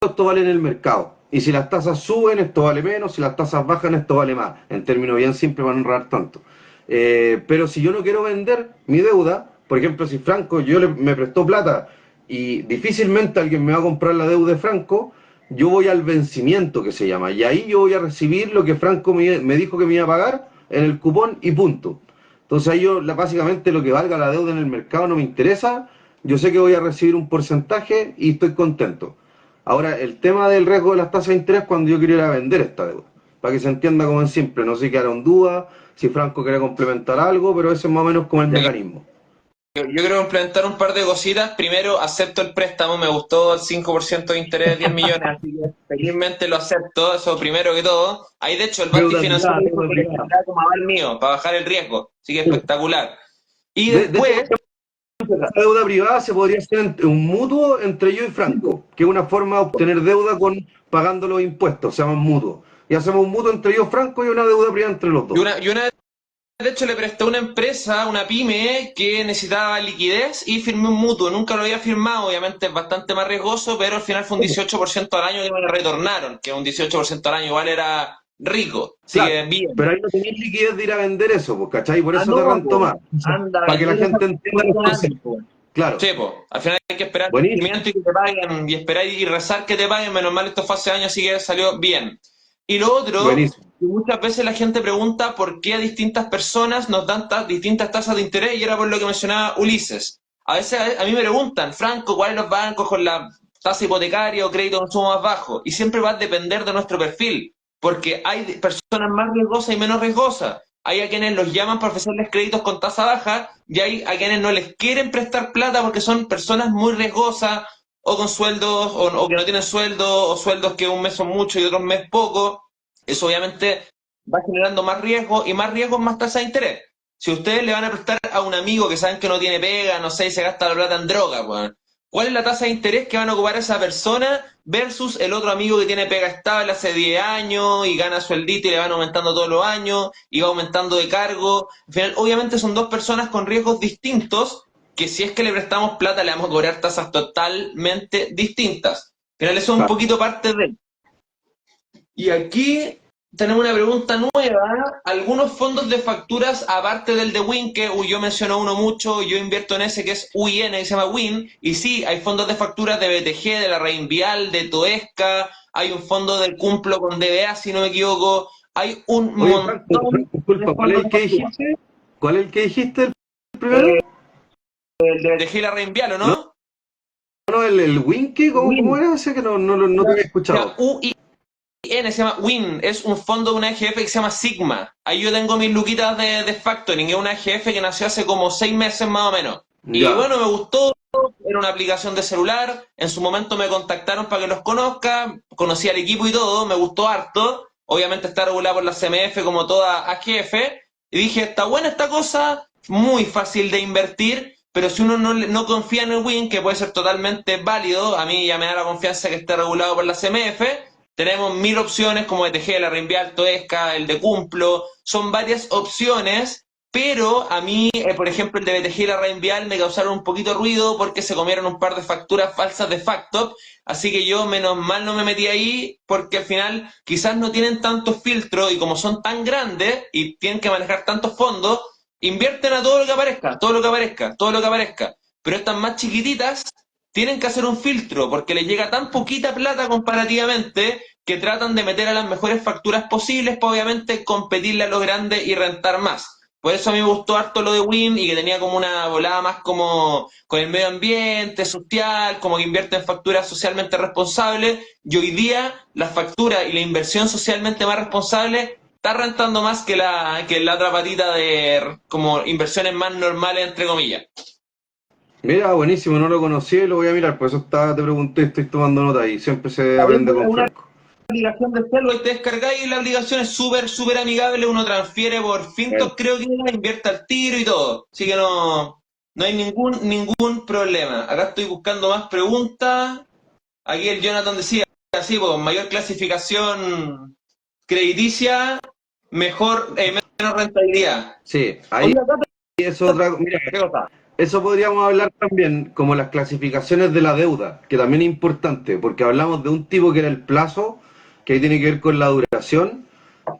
esto vale en el mercado? Y si las tasas suben, esto vale menos, si las tasas bajan, esto vale más, en términos bien simples para no enredar tanto. Pero si yo no quiero vender mi deuda, por ejemplo, si Franco me prestó plata y difícilmente alguien me va a comprar la deuda de Franco, yo voy al vencimiento que se llama, y ahí yo voy a recibir lo que Franco me dijo que me iba a pagar en el cupón y punto. Entonces ahí yo básicamente lo que valga la deuda en el mercado no me interesa, yo sé que voy a recibir un porcentaje y estoy contento. Ahora, el tema del riesgo de las tasas de interés cuando yo quería vender esta deuda, para que se entienda como en simple, no sé qué hará en duda, si Franco quiere complementar algo, pero ese es más o menos como el mecanismo. Yo quiero implementar un par de cositas. Primero, acepto el préstamo, me gustó el 5% de interés, 10 millones, así que felizmente lo acepto, eso primero que todo. Ahí, de hecho, el Banco Deuda Financiero privada, me dijo deuda que privada. necesitaba como aval mío para bajar el riesgo, así que espectacular. Y De hecho, después, la deuda privada se podría hacer un mutuo entre yo y Franco, que es una forma de obtener deuda pagando los impuestos, se llama mutuo. Y hacemos un mutuo entre yo y Franco y una deuda privada entre los y dos. una vez, de hecho, le presté a una empresa, una pyme, que necesitaba liquidez y firmé un mutuo. Nunca lo había firmado, obviamente es bastante más riesgoso, pero al final fue un 18% al año que me retornaron, que un 18% al año igual era rico. Así Claro, que bien. pero ahí no tenéis liquidez de ir a vender eso, pues, ¿cachai? Por Ah, eso te no, rento po. más. Anda, Para que la vender esa gente entienda los cuestión antes, conceptos. po. Claro, Sí, pues, al final hay que esperar el buenísimo, crecimiento y que te paguen y esperar y rezar que te paguen. Menos mal, esto fue hace años, así que salió bien. Y lo otro, buenísimo. que muchas veces la gente pregunta por qué a distintas personas nos dan distintas tasas de interés, y era por lo que mencionaba Ulises. A veces a mí me preguntan, Franco, ¿cuáles los bancos con la tasa hipotecaria o crédito de consumo más bajo? Y siempre va a depender de nuestro perfil, porque hay personas más riesgosas y menos riesgosas. Hay a quienes los llaman para ofrecerles créditos con tasa baja y hay a quienes no les quieren prestar plata porque son personas muy riesgosas o con sueldos o que no tienen sueldo o sueldos que un mes son mucho y otros mes poco. Eso obviamente va generando más riesgo y más riesgo más tasa de interés. Si ustedes le van a prestar a un amigo que saben que no tiene pega, no sé, y se gasta la plata en droga, pues, ¿cuál es la tasa de interés que van a ocupar esa persona versus el otro amigo que tiene pega estable hace 10 años y gana sueldito y le van aumentando todos los años y va aumentando de cargo? Al final, obviamente son dos personas con riesgos distintos que si es que le prestamos plata le vamos a cobrar tasas totalmente distintas. Al final eso es un Claro. poquito parte de... Y aquí tenemos una pregunta nueva. Algunos fondos de facturas, aparte del de Win, que yo menciono uno mucho, yo invierto en ese que es UIN, que se llama Win. Y sí, hay fondos de facturas de BTG, de la Reinvial, de Toesca. Hay un fondo del Cumplo con DBA, si no me equivoco. Hay un Oye, Franco, montón de disculpa, ¿cuál es fondos el de que facturas. dijiste? ¿Cuál es el que dijiste el primero? Eh, el de BTG y la Reinvial, ¿o No, no? no, el Winky, ¿cómo Win. era ese que no te había O sea, escuchado? N se llama Win, es un fondo de una EGF que se llama Sigma. Ahí yo tengo mis luquitas de factoring, es una EGF que nació hace como 6 meses más o menos. Y Ya, bueno, me gustó, era una aplicación de celular, en su momento me contactaron para que los conozca, conocí al equipo y todo, me gustó harto. obviamente está regulada por la CMF como toda AGF, y dije, está buena esta cosa, muy fácil de invertir, pero si uno no confía en el WIN, que puede ser totalmente válido, a mí ya me da la confianza que esté regulado por la CMF, tenemos 1000 opciones como ETG, la Reinvial, Toesca, el de Cumplo, son varias opciones, pero a mí, por ejemplo, el de BTG y la Reinvial me causaron un poquito de ruido porque se comieron un par de facturas falsas de Factop, así que yo menos mal no me metí ahí porque al final quizás no tienen tantos filtros y como son tan grandes y tienen que manejar tantos fondos, invierten a todo lo que aparezca, todo lo que aparezca, todo lo que aparezca. Pero estas más chiquititas tienen que hacer un filtro porque les llega tan poquita plata comparativamente que tratan de meter a las mejores facturas posibles para obviamente competirle a los grandes y rentar más. Por eso a mí me gustó harto lo de WIM y que tenía como una volada más como con el medio ambiente, social, como que invierte en facturas socialmente responsables. Y hoy día la factura y la inversión socialmente más responsable está rentando más que la otra patita de como inversiones más normales, entre comillas. Mira, buenísimo, no lo conocí y lo voy a mirar, por eso te pregunté, estoy tomando nota y siempre se Está aprende viendo con una Franco. aplicación de celo y te descargáis y la aplicación es súper, súper amigable, uno transfiere por Bueno, Fintos, creo que invierte al tiro y todo. Así que no hay ningún problema. Acá estoy buscando más preguntas. Aquí el Jonathan decía, así, pues, mayor clasificación crediticia, mejor, menos rentabilidad. sí, ahí Oye, acá es otra, mira, ¿qué cosa? eso podríamos hablar también como las clasificaciones de la deuda, que también es importante, porque hablamos de un tipo que era el plazo, que ahí tiene que ver con la duración,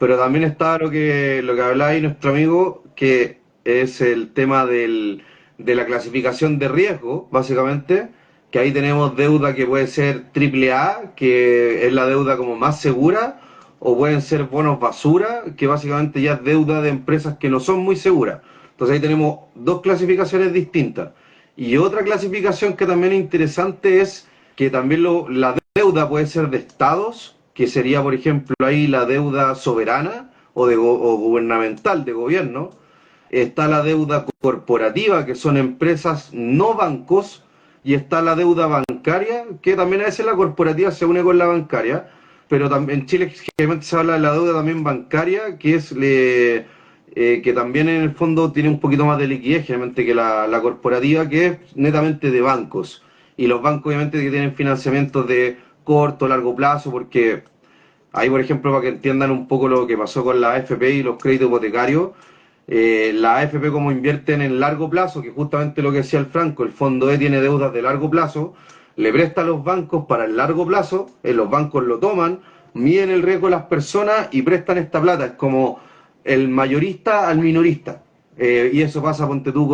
pero también está lo que hablaba ahí nuestro amigo, que es el tema de la clasificación de riesgo, básicamente, que ahí tenemos deuda que puede ser triple A, que es la deuda como más segura, o pueden ser bonos basura, que básicamente ya es deuda de empresas que no son muy seguras. Entonces ahí tenemos dos clasificaciones distintas. Y otra clasificación que también es interesante es que también la deuda puede ser de estados, que sería por ejemplo ahí la deuda soberana o gubernamental de gobierno. Está la deuda corporativa, que son empresas no bancos, y está la deuda bancaria, que también a veces la corporativa se une con la bancaria, pero también en Chile generalmente se habla de la deuda también bancaria, que es que también en el fondo tiene un poquito más de liquidez generalmente que la corporativa, que es netamente de bancos. Y los bancos obviamente que tienen financiamientos de corto, largo plazo, porque ahí por ejemplo para que entiendan un poco lo que pasó con la AFP y los créditos hipotecarios, la AFP como invierten en largo plazo, que justamente lo que decía el Franco, el fondo E tiene deudas de largo plazo, le presta a los bancos para el largo plazo, los bancos lo toman, miden el riesgo de las personas y prestan esta plata. Es como el mayorista al minorista. Y eso pasa, ponte tú,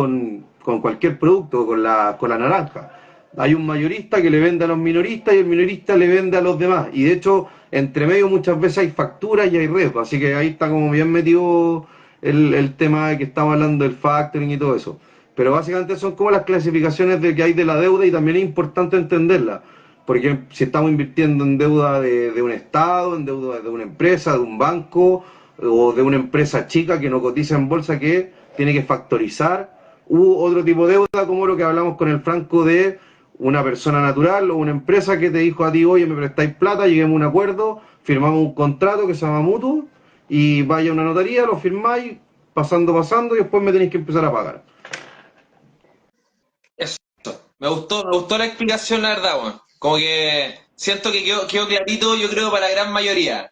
con cualquier producto, con la naranja. Hay un mayorista que le vende a los minoristas y el minorista le vende a los demás. Y de hecho, entre medio muchas veces hay facturas y hay riesgo. Así que ahí está como bien metido el tema de que estamos hablando del factoring y todo eso. Pero básicamente son como las clasificaciones de que hay de la deuda y también es importante entenderla. Porque si estamos invirtiendo en deuda de un Estado, en deuda de una empresa, de un banco o de una empresa chica que no cotiza en bolsa que tiene que factorizar, u otro tipo de deuda como lo que hablamos con el Franco de una persona natural o una empresa que te dijo a ti, oye, me prestáis plata, lleguemos a un acuerdo, firmamos un contrato que se llama mutuo y vaya a una notaría, lo firmáis, pasando y después me tenéis que empezar a pagar. Eso. Me gustó la explicación, la verdad, weón. Como que siento que quedó clarito, yo creo, para la gran mayoría.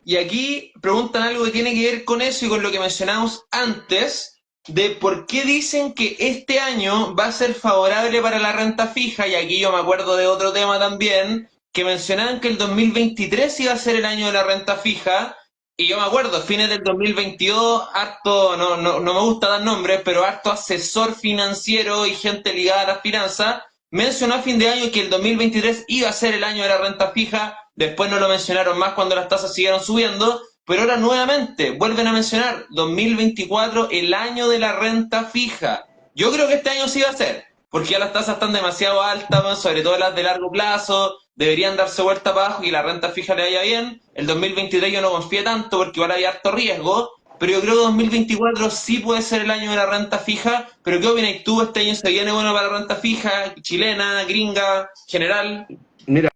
Y aquí preguntan algo que tiene que ver con eso y con lo que mencionamos antes, de por qué dicen que este año va a ser favorable para la renta fija, y aquí yo me acuerdo de otro tema también, que mencionaban que el 2023 iba a ser el año de la renta fija, y yo me acuerdo, fines del 2022, harto, no me gusta dar nombres, pero harto asesor financiero y gente ligada a las finanzas, mencionó a fin de año que el 2023 iba a ser el año de la renta fija, después no lo mencionaron más cuando las tasas siguieron subiendo, pero ahora nuevamente vuelven a mencionar 2024, el año de la renta fija. Yo creo que este año sí va a ser, porque ya las tasas están demasiado altas, sobre todo las de largo plazo, deberían darse vuelta para abajo y la renta fija le vaya bien. El 2023 yo no confío tanto porque igual hay harto riesgo, pero yo creo que 2024 sí puede ser el año de la renta fija. Pero ¿qué opinas tú? ¿Este año se viene bueno para la renta fija, chilena, gringa, general? Mira,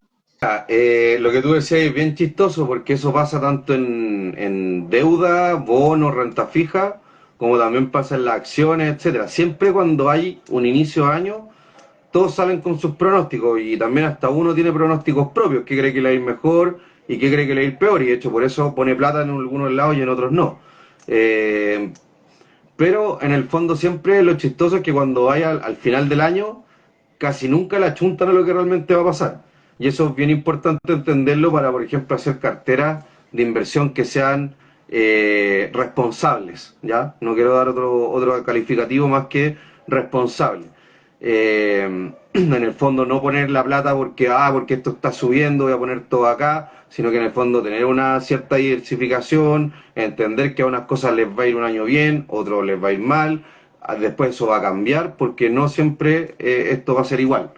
Lo que tú decías es bien chistoso porque eso pasa tanto en deuda, bonos, renta fija, como también pasa en las acciones, etcétera. Siempre cuando hay un inicio de año, todos salen con sus pronósticos y también hasta uno tiene pronósticos propios, qué cree que le va a ir mejor y qué cree que le va a ir peor, y de hecho por eso pone plata en algunos lados y en otros no. Eh, pero en el fondo siempre lo chistoso es que cuando vaya al final del año, casi nunca la chuntan a lo que realmente va a pasar. Y eso es bien importante entenderlo para, por ejemplo, hacer carteras de inversión que sean responsables, ¿ya? No quiero dar otro calificativo más que responsable. En el fondo no poner la plata porque esto está subiendo, voy a poner todo acá, sino que en el fondo tener una cierta diversificación, entender que a unas cosas les va a ir un año bien, otros les va a ir mal, después eso va a cambiar porque no siempre esto va a ser igual.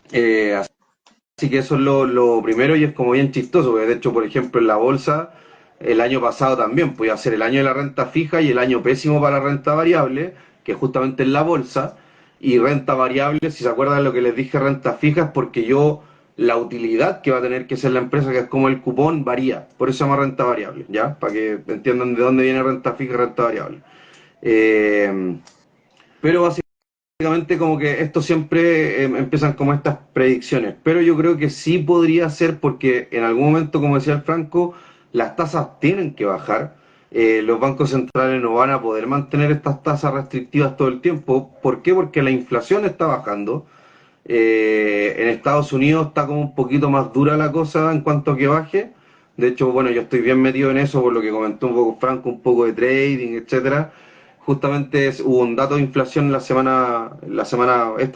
Así que eso es lo primero y es como bien chistoso, porque de hecho, por ejemplo, en la bolsa, el año pasado también podía ser el año de la renta fija y el año pésimo para la renta variable, que justamente en la bolsa, y renta variable, si se acuerdan lo que les dije, renta fija, es porque la utilidad que va a tener que ser la empresa, que es como el cupón, varía, por eso se llama renta variable, ¿ya? Para que entiendan de dónde viene renta fija y renta variable. Eh, pero básicamente como que esto siempre empiezan como estas predicciones, pero yo creo que sí podría ser porque en algún momento, como decía el Franco, las tasas tienen que bajar. Los bancos centrales no van a poder mantener estas tasas restrictivas todo el tiempo. ¿Por qué? Porque la inflación está bajando. En Estados Unidos está como un poquito más dura la cosa en cuanto a que baje. De hecho, bueno, yo estoy bien metido en eso por lo que comentó un poco Franco, un poco de trading, etcétera. Justamente hubo un dato de inflación esta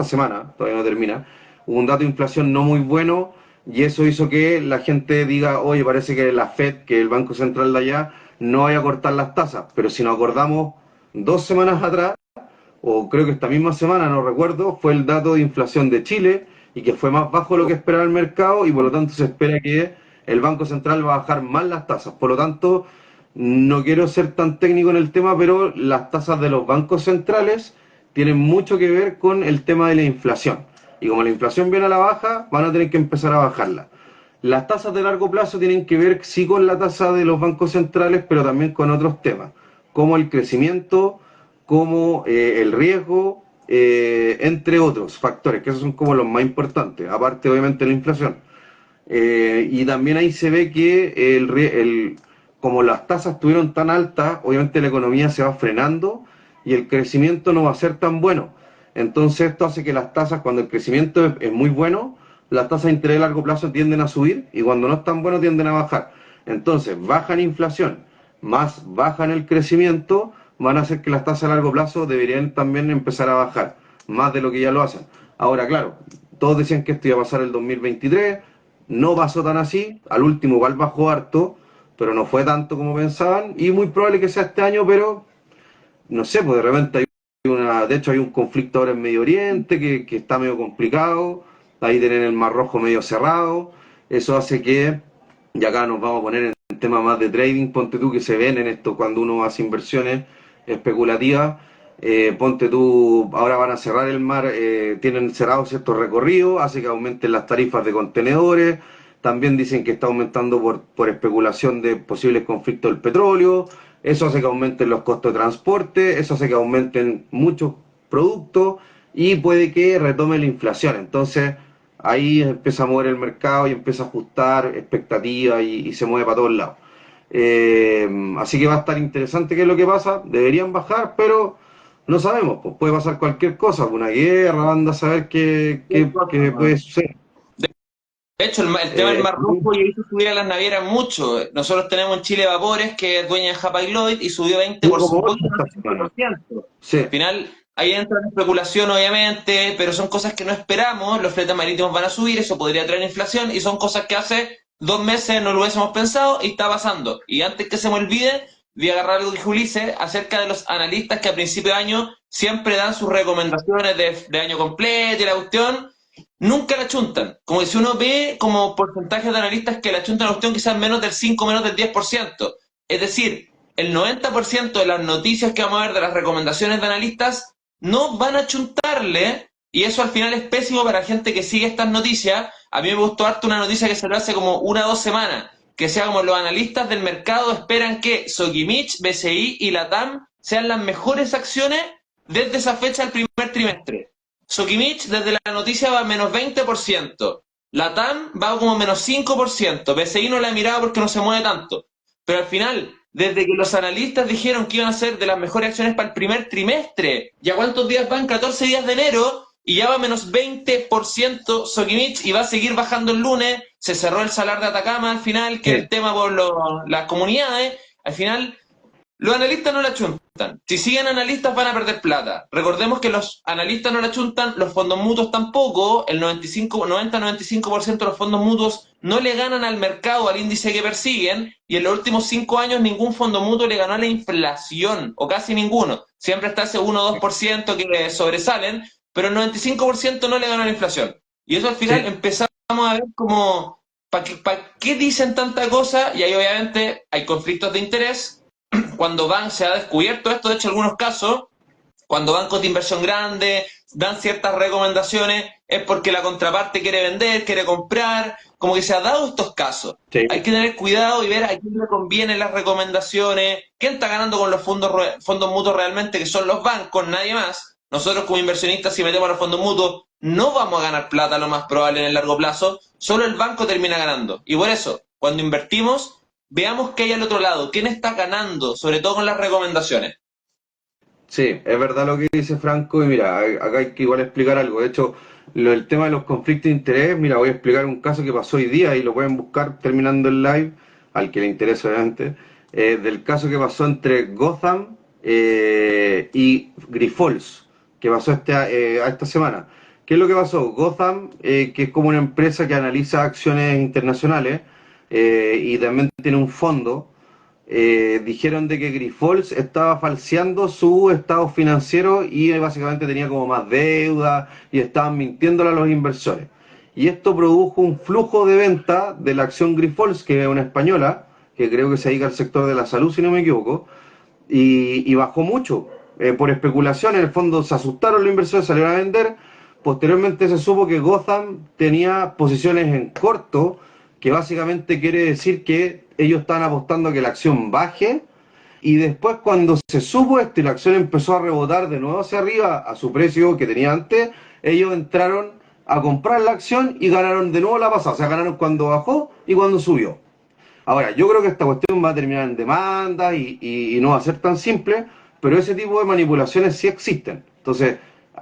semana, todavía no termina, hubo un dato de inflación no muy bueno y eso hizo que la gente diga, oye, parece que la Fed, que el Banco Central de allá, no vaya a cortar las tasas. Pero si nos acordamos 2 semanas atrás, o creo que esta misma semana, no recuerdo, fue el dato de inflación de Chile y que fue más bajo de lo que esperaba el mercado y por lo tanto se espera que el Banco Central va a bajar más las tasas. Por lo tanto, no quiero ser tan técnico en el tema, pero las tasas de los bancos centrales tienen mucho que ver con el tema de la inflación. Y como la inflación viene a la baja, van a tener que empezar a bajarla. Las tasas de largo plazo tienen que ver sí con la tasa de los bancos centrales, pero también con otros temas, como el crecimiento, como el riesgo, entre otros factores, que esos son como los más importantes, aparte obviamente de la inflación. Y también ahí se ve que como las tasas estuvieron tan altas, obviamente la economía se va frenando y el crecimiento no va a ser tan bueno. Entonces esto hace que las tasas, cuando el crecimiento es muy bueno, las tasas de interés a largo plazo tienden a subir y cuando no es tan bueno tienden a bajar. Entonces, baja en inflación, más baja en el crecimiento, van a hacer que las tasas a largo plazo deberían también empezar a bajar, más de lo que ya lo hacen. Ahora, claro, todos decían que esto iba a pasar el 2023, no pasó tan así, al último igual bajó harto, pero no fue tanto como pensaban, y muy probable que sea este año, pero no sé, pues de repente de hecho hay un conflicto ahora en Medio Oriente que está medio complicado, ahí tienen el Mar Rojo medio cerrado, eso hace que, y acá nos vamos a poner en tema más de trading, ponte tú que se ven en esto cuando uno hace inversiones especulativas, ponte tú, ahora van a cerrar el mar, tienen cerrados ciertos recorridos, hace que aumenten las tarifas de contenedores, también dicen que está aumentando por especulación de posibles conflictos del petróleo, eso hace que aumenten los costos de transporte, eso hace que aumenten muchos productos y puede que retome la inflación. Entonces ahí empieza a mover el mercado y empieza a ajustar expectativas y se mueve para todos lados. Así que va a estar interesante qué es lo que pasa. Deberían bajar, pero no sabemos. Pues puede pasar cualquier cosa, una guerra, anda a saber qué puede suceder. De hecho, el tema del Eh, Mar Rojo ya hizo subir a las navieras mucho. Nosotros tenemos en Chile Vapores, que es dueña de Hapag-Lloyd, y subió 20 Hubo por, como un 8 poquito más esta de semana. 20%. Sí, Al final, ahí entra la especulación, obviamente, pero son cosas que no esperamos. Los fletes marítimos van a subir, eso podría traer inflación, y son cosas que hace 2 meses no lo hubiésemos pensado y está pasando. Y antes que se me olvide, voy a agarrar algo que dijo Ulises acerca de los analistas que a principio de año siempre dan sus recomendaciones de año completo y la cuestión. Nunca la chuntan. Como que si uno ve como porcentajes de analistas que la chuntan a la cuestión quizás menos del 5, menos del 10%. Es decir, el 90% de las noticias que vamos a ver de las recomendaciones de analistas no van a chuntarle y eso al final es pésimo para la gente que sigue estas noticias. A mí me gustó harto una noticia que salió hace como 1 o 2 semanas, que sea como los analistas del mercado esperan que Sokimich, BCI y Latam sean las mejores acciones desde esa fecha del primer trimestre. Sokimich desde la noticia va a -20%, Latam va como -5%, BCI no la he mirado porque no se mueve tanto, pero al final, desde que los analistas dijeron que iban a ser de las mejores acciones para el primer trimestre, ¿ya cuántos días van? 14 días de enero, y ya va -20% Sokimich y va a seguir bajando el lunes. Se cerró el salar de Atacama al final, que es el Sí, tema por las comunidades. Al final, los analistas no la chuntan. Si siguen analistas van a perder plata. Recordemos que los analistas no la chuntan, los fondos mutuos tampoco. El 90-95% de los fondos mutuos no le ganan al mercado, al índice que persiguen. Y en los últimos 5 años ningún fondo mutuo le ganó a la inflación, o casi ninguno. Siempre está ese 1 o 2% que sobresalen, pero el 95% no le ganó a la inflación. Y eso al final sí, empezamos a ver como, ¿para qué dicen tanta cosa? Y ahí obviamente hay conflictos de interés. Cuando se ha descubierto esto, de hecho, en algunos casos, cuando bancos de inversión grandes dan ciertas recomendaciones, es porque la contraparte quiere vender, quiere comprar, como que se ha dado estos casos. Hay sí. que tener cuidado y ver a quién le convienen las recomendaciones, quién está ganando con los fondos mutuos realmente, que son los bancos, nadie más. Nosotros como inversionistas, si metemos a los fondos mutuos, no vamos a ganar plata lo más probable en el largo plazo, solo el banco termina ganando. Y por eso, cuando invertimos, veamos qué hay al otro lado, quién está ganando, sobre todo con las recomendaciones. Sí, es verdad lo que dice Franco y mira, acá hay que igual explicar algo. De hecho, el tema de los conflictos de interés, mira, voy a explicar un caso que pasó hoy día y lo pueden buscar terminando el live, al que le interese obviamente, del caso que pasó entre Gotham y Grifols, que pasó a esta semana. ¿Qué es lo que pasó? Gotham, que es como una empresa que analiza acciones internacionales y también tiene un fondo dijeron de que Grifols estaba falseando su estado financiero y básicamente tenía como más deuda y estaban mintiéndole a los inversores. Y esto produjo un flujo de venta de la acción Grifols, que es una española, que creo que se dedica al sector de la salud, si no me equivoco, y bajó mucho. Por especulación, en el fondo se asustaron los inversores, salieron a vender. Posteriormente se supo que Gotham tenía posiciones en corto, que básicamente quiere decir que ellos estaban apostando a que la acción baje. Y después cuando se supo esto y la acción empezó a rebotar de nuevo hacia arriba a su precio que tenía antes, ellos entraron a comprar la acción y ganaron de nuevo la pasada. O sea, ganaron cuando bajó y cuando subió. Ahora, yo creo que esta cuestión va a terminar en demanda y no va a ser tan simple, pero ese tipo de manipulaciones sí existen. Entonces,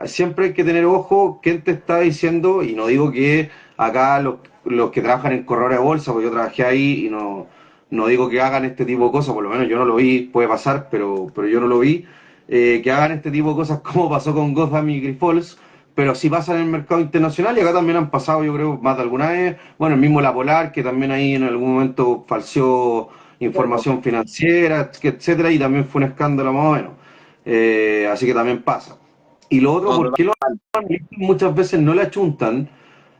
siempre hay que tener ojo quién te está diciendo, y no digo que acá los que trabajan en corredores de bolsa, porque yo trabajé ahí y no digo que hagan este tipo de cosas, por lo menos yo no lo vi, puede pasar, pero yo no lo vi, que hagan este tipo de cosas como pasó con Gotham y Grifols, pero sí pasa en el mercado internacional y acá también han pasado, yo creo, más de alguna vez. Bueno, el mismo La Polar, que también ahí en algún momento falseó información financiera, etcétera, y también fue un escándalo más o menos. Así que también pasa. Y lo otro, No, ¿por qué los analistas muchas veces no le achuntan?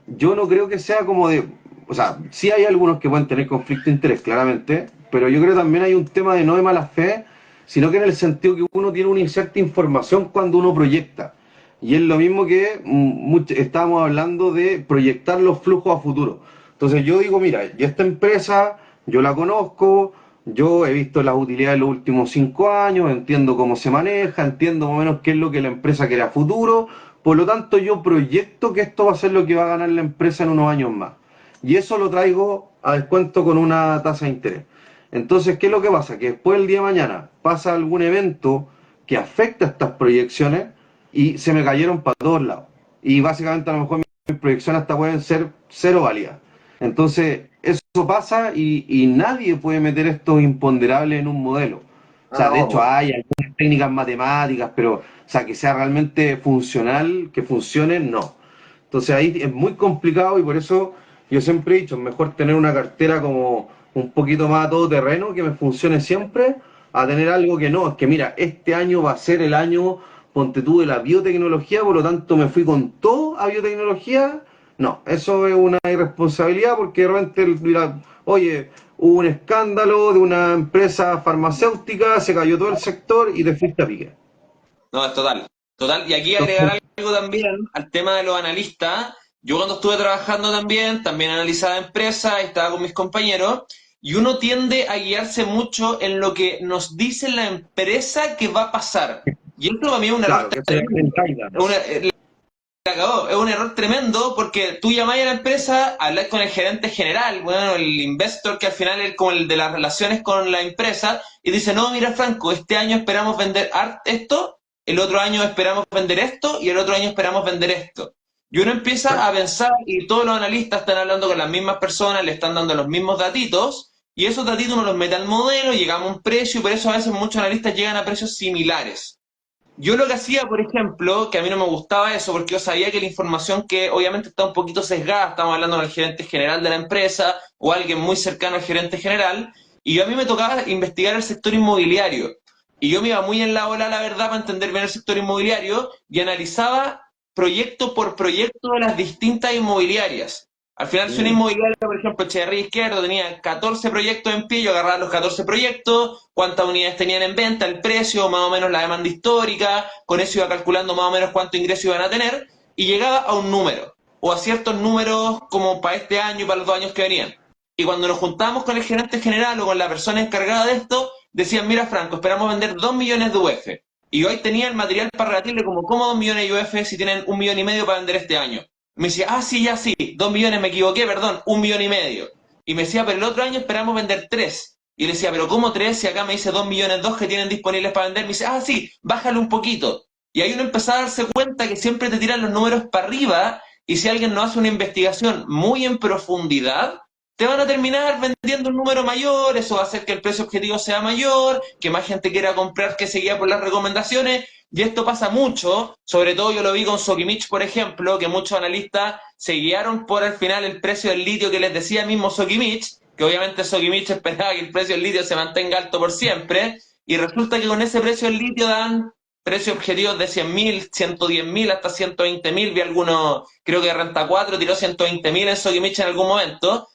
Yo no creo que sea como de. O sea, sí hay algunos que pueden tener conflicto de interés, claramente, pero yo creo que también hay un tema de no de mala fe, sino que en el sentido que uno tiene una cierta información cuando uno proyecta. Y es lo mismo que estábamos hablando de proyectar los flujos a futuro. Entonces yo digo, mira, y esta empresa, yo la conozco, yo he visto las utilidades de los últimos 5 años, entiendo cómo se maneja, entiendo más o menos qué es lo que la empresa quiere a futuro, por lo tanto yo proyecto que esto va a ser lo que va a ganar la empresa en unos años más. Y eso lo traigo a descuento con una tasa de interés. Entonces, ¿qué es lo que pasa? Que después el día de mañana pasa algún evento que afecta a estas proyecciones y se me cayeron para todos lados. Y básicamente a lo mejor mis proyecciones hasta pueden ser cero válidas. Entonces, eso pasa y nadie puede meter estos imponderables en un modelo. O ah, sea, de no, hecho po. hay algunas técnicas matemáticas, pero, o sea, que sea realmente funcional, que funcione, no. Entonces ahí es muy complicado y por eso yo siempre he dicho, es mejor tener una cartera como un poquito más a todo terreno, que me funcione siempre, a tener algo que no, es que mira, este año va a ser el año, ponte tú, de la biotecnología, por lo tanto me fui con todo a biotecnología. No, eso es una irresponsabilidad porque de repente, mira, oye, hubo un escándalo de una empresa farmacéutica, se cayó todo el sector y te fuiste a pique. No, es total. Total. Y aquí agregar Entonces, algo algo también al tema de los analistas. Yo cuando estuve trabajando también analizaba empresas, estaba con mis compañeros, y uno tiende a guiarse mucho en lo que nos dice la empresa que va a pasar. Y esto para mí es un error Claro, que se tremendo. encaigan. La cagó. Es un error tremendo porque tú llamás a la empresa, hablas con el gerente general, bueno, el investor que al final es como el de las relaciones con la empresa, y dice, no, mira Franco, este año esperamos vender esto, el otro año esperamos vender esto y el otro año esperamos vender esto. Y uno empieza a pensar y todos los analistas están hablando con las mismas personas, le están dando los mismos datitos, y esos datitos uno los mete al modelo, llegamos a un precio, y por eso a veces muchos analistas llegan a precios similares. Yo lo que hacía, por ejemplo, que a mí no me gustaba eso, porque yo sabía que la información que obviamente está un poquito sesgada, estamos hablando del gerente general de la empresa o alguien muy cercano al gerente general, y yo a mí me tocaba investigar el sector inmobiliario. Y yo me iba muy en la ola, la verdad, para entender bien el sector inmobiliario y analizaba proyecto por proyecto de las distintas inmobiliarias. Al final, si una Mm. inmobiliaria, por ejemplo, Echeverría Izquierdo, tenía 14 proyectos en pie, yo agarraba los 14 proyectos, cuántas unidades tenían en venta, el precio, más o menos la demanda histórica, con eso iba calculando más o menos cuánto ingreso iban a tener, y llegaba a un número, o a ciertos números como para este año y para los 2 años que venían. Y cuando nos juntábamos con el gerente general o con la persona encargada de esto, decían, mira Franco, esperamos vender 2 millones de UF. Y hoy tenía el material para rebatirle como, ¿cómo 2 millones de UF si tienen 1,5 millones para vender este año? Me decía, ah, sí, ya sí, 2 millones, me equivoqué, perdón, 1,5 millones. Y me decía, pero el otro año esperamos vender 3. Y le decía, pero ¿cómo 3? Si acá me dice 2,2 millones que tienen disponibles para vender. Me dice, ah, sí, bájale un poquito. Y ahí uno empezaba a darse cuenta que siempre te tiran los números para arriba y si alguien no hace una investigación muy en profundidad, te van a terminar vendiendo un número mayor, eso va a hacer que el precio objetivo sea mayor, que más gente quiera comprar que se guía por las recomendaciones, y esto pasa mucho, sobre todo yo lo vi con Sokimich, por ejemplo, que muchos analistas se guiaron por al final el precio del litio que les decía mismo Sokimich, que obviamente Sokimich esperaba que el precio del litio se mantenga alto por siempre, y resulta que con ese precio del litio dan precios objetivos de 100.000, 110.000, hasta 120.000, vi algunos, creo que Renta 4 tiró 120.000 en Sokimich en algún momento,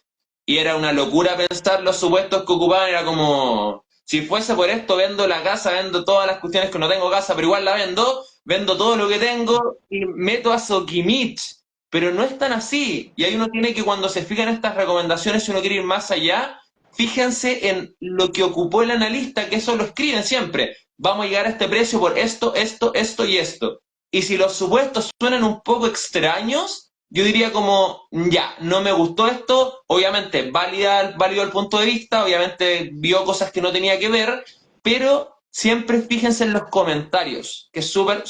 y era una locura pensar los supuestos que ocupaban, era como, si fuese por esto, vendo la casa, vendo todas las cuestiones que no tengo casa, pero igual la vendo todo lo que tengo y meto a Sokimich. Pero no es tan así. Y ahí uno tiene que, cuando se fijan estas recomendaciones, si uno quiere ir más allá, fíjense en lo que ocupó el analista, que eso lo escriben siempre. Vamos a llegar a este precio por esto, esto y esto. Y si los supuestos suenan un poco extraños, yo diría como, ya, no me gustó esto, obviamente válido el punto de vista, obviamente vio cosas que no tenía que ver, pero siempre fíjense en los comentarios, que es súper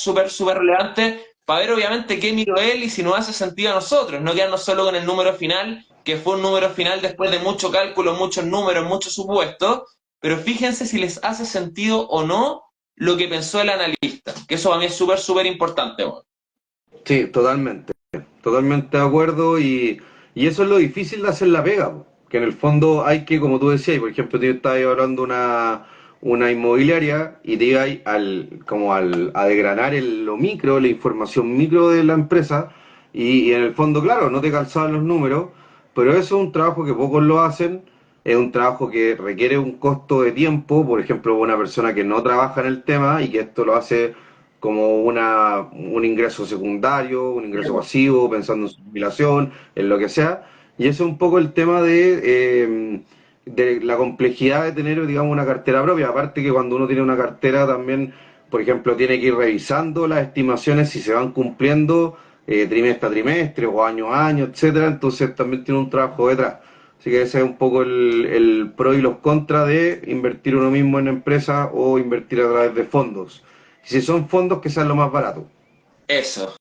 relevante para ver obviamente qué miró él y si nos hace sentido a nosotros, no quedarnos solo con el número final, que fue un número final después de mucho cálculo, muchos números, muchos supuestos, pero fíjense si les hace sentido o no lo que pensó el analista, que eso para mí es súper importante. Bueno. Sí, totalmente. Totalmente de acuerdo y eso es lo difícil de hacer la pega, po. Que en el fondo hay que, como tú decías, por ejemplo, tú estabas hablando de una inmobiliaria y te ibas a desgranar lo micro, la información micro de la empresa y en el fondo, claro, no te calzaban los números, pero eso es un trabajo que pocos lo hacen, es un trabajo que requiere un costo de tiempo, por ejemplo, una persona que no trabaja en el tema y que esto lo hace como un ingreso secundario, un ingreso pasivo, pensando en su jubilación, en lo que sea. Y ese es un poco el tema de la complejidad de tener, digamos, una cartera propia. Aparte que cuando uno tiene una cartera también, por ejemplo, tiene que ir revisando las estimaciones si se van cumpliendo trimestre a trimestre o año a año, etcétera. Entonces también tiene un trabajo detrás. Así que ese es un poco el pro y los contras de invertir uno mismo en empresa o invertir a través de fondos. Si son fondos, que sean lo más barato. Eso.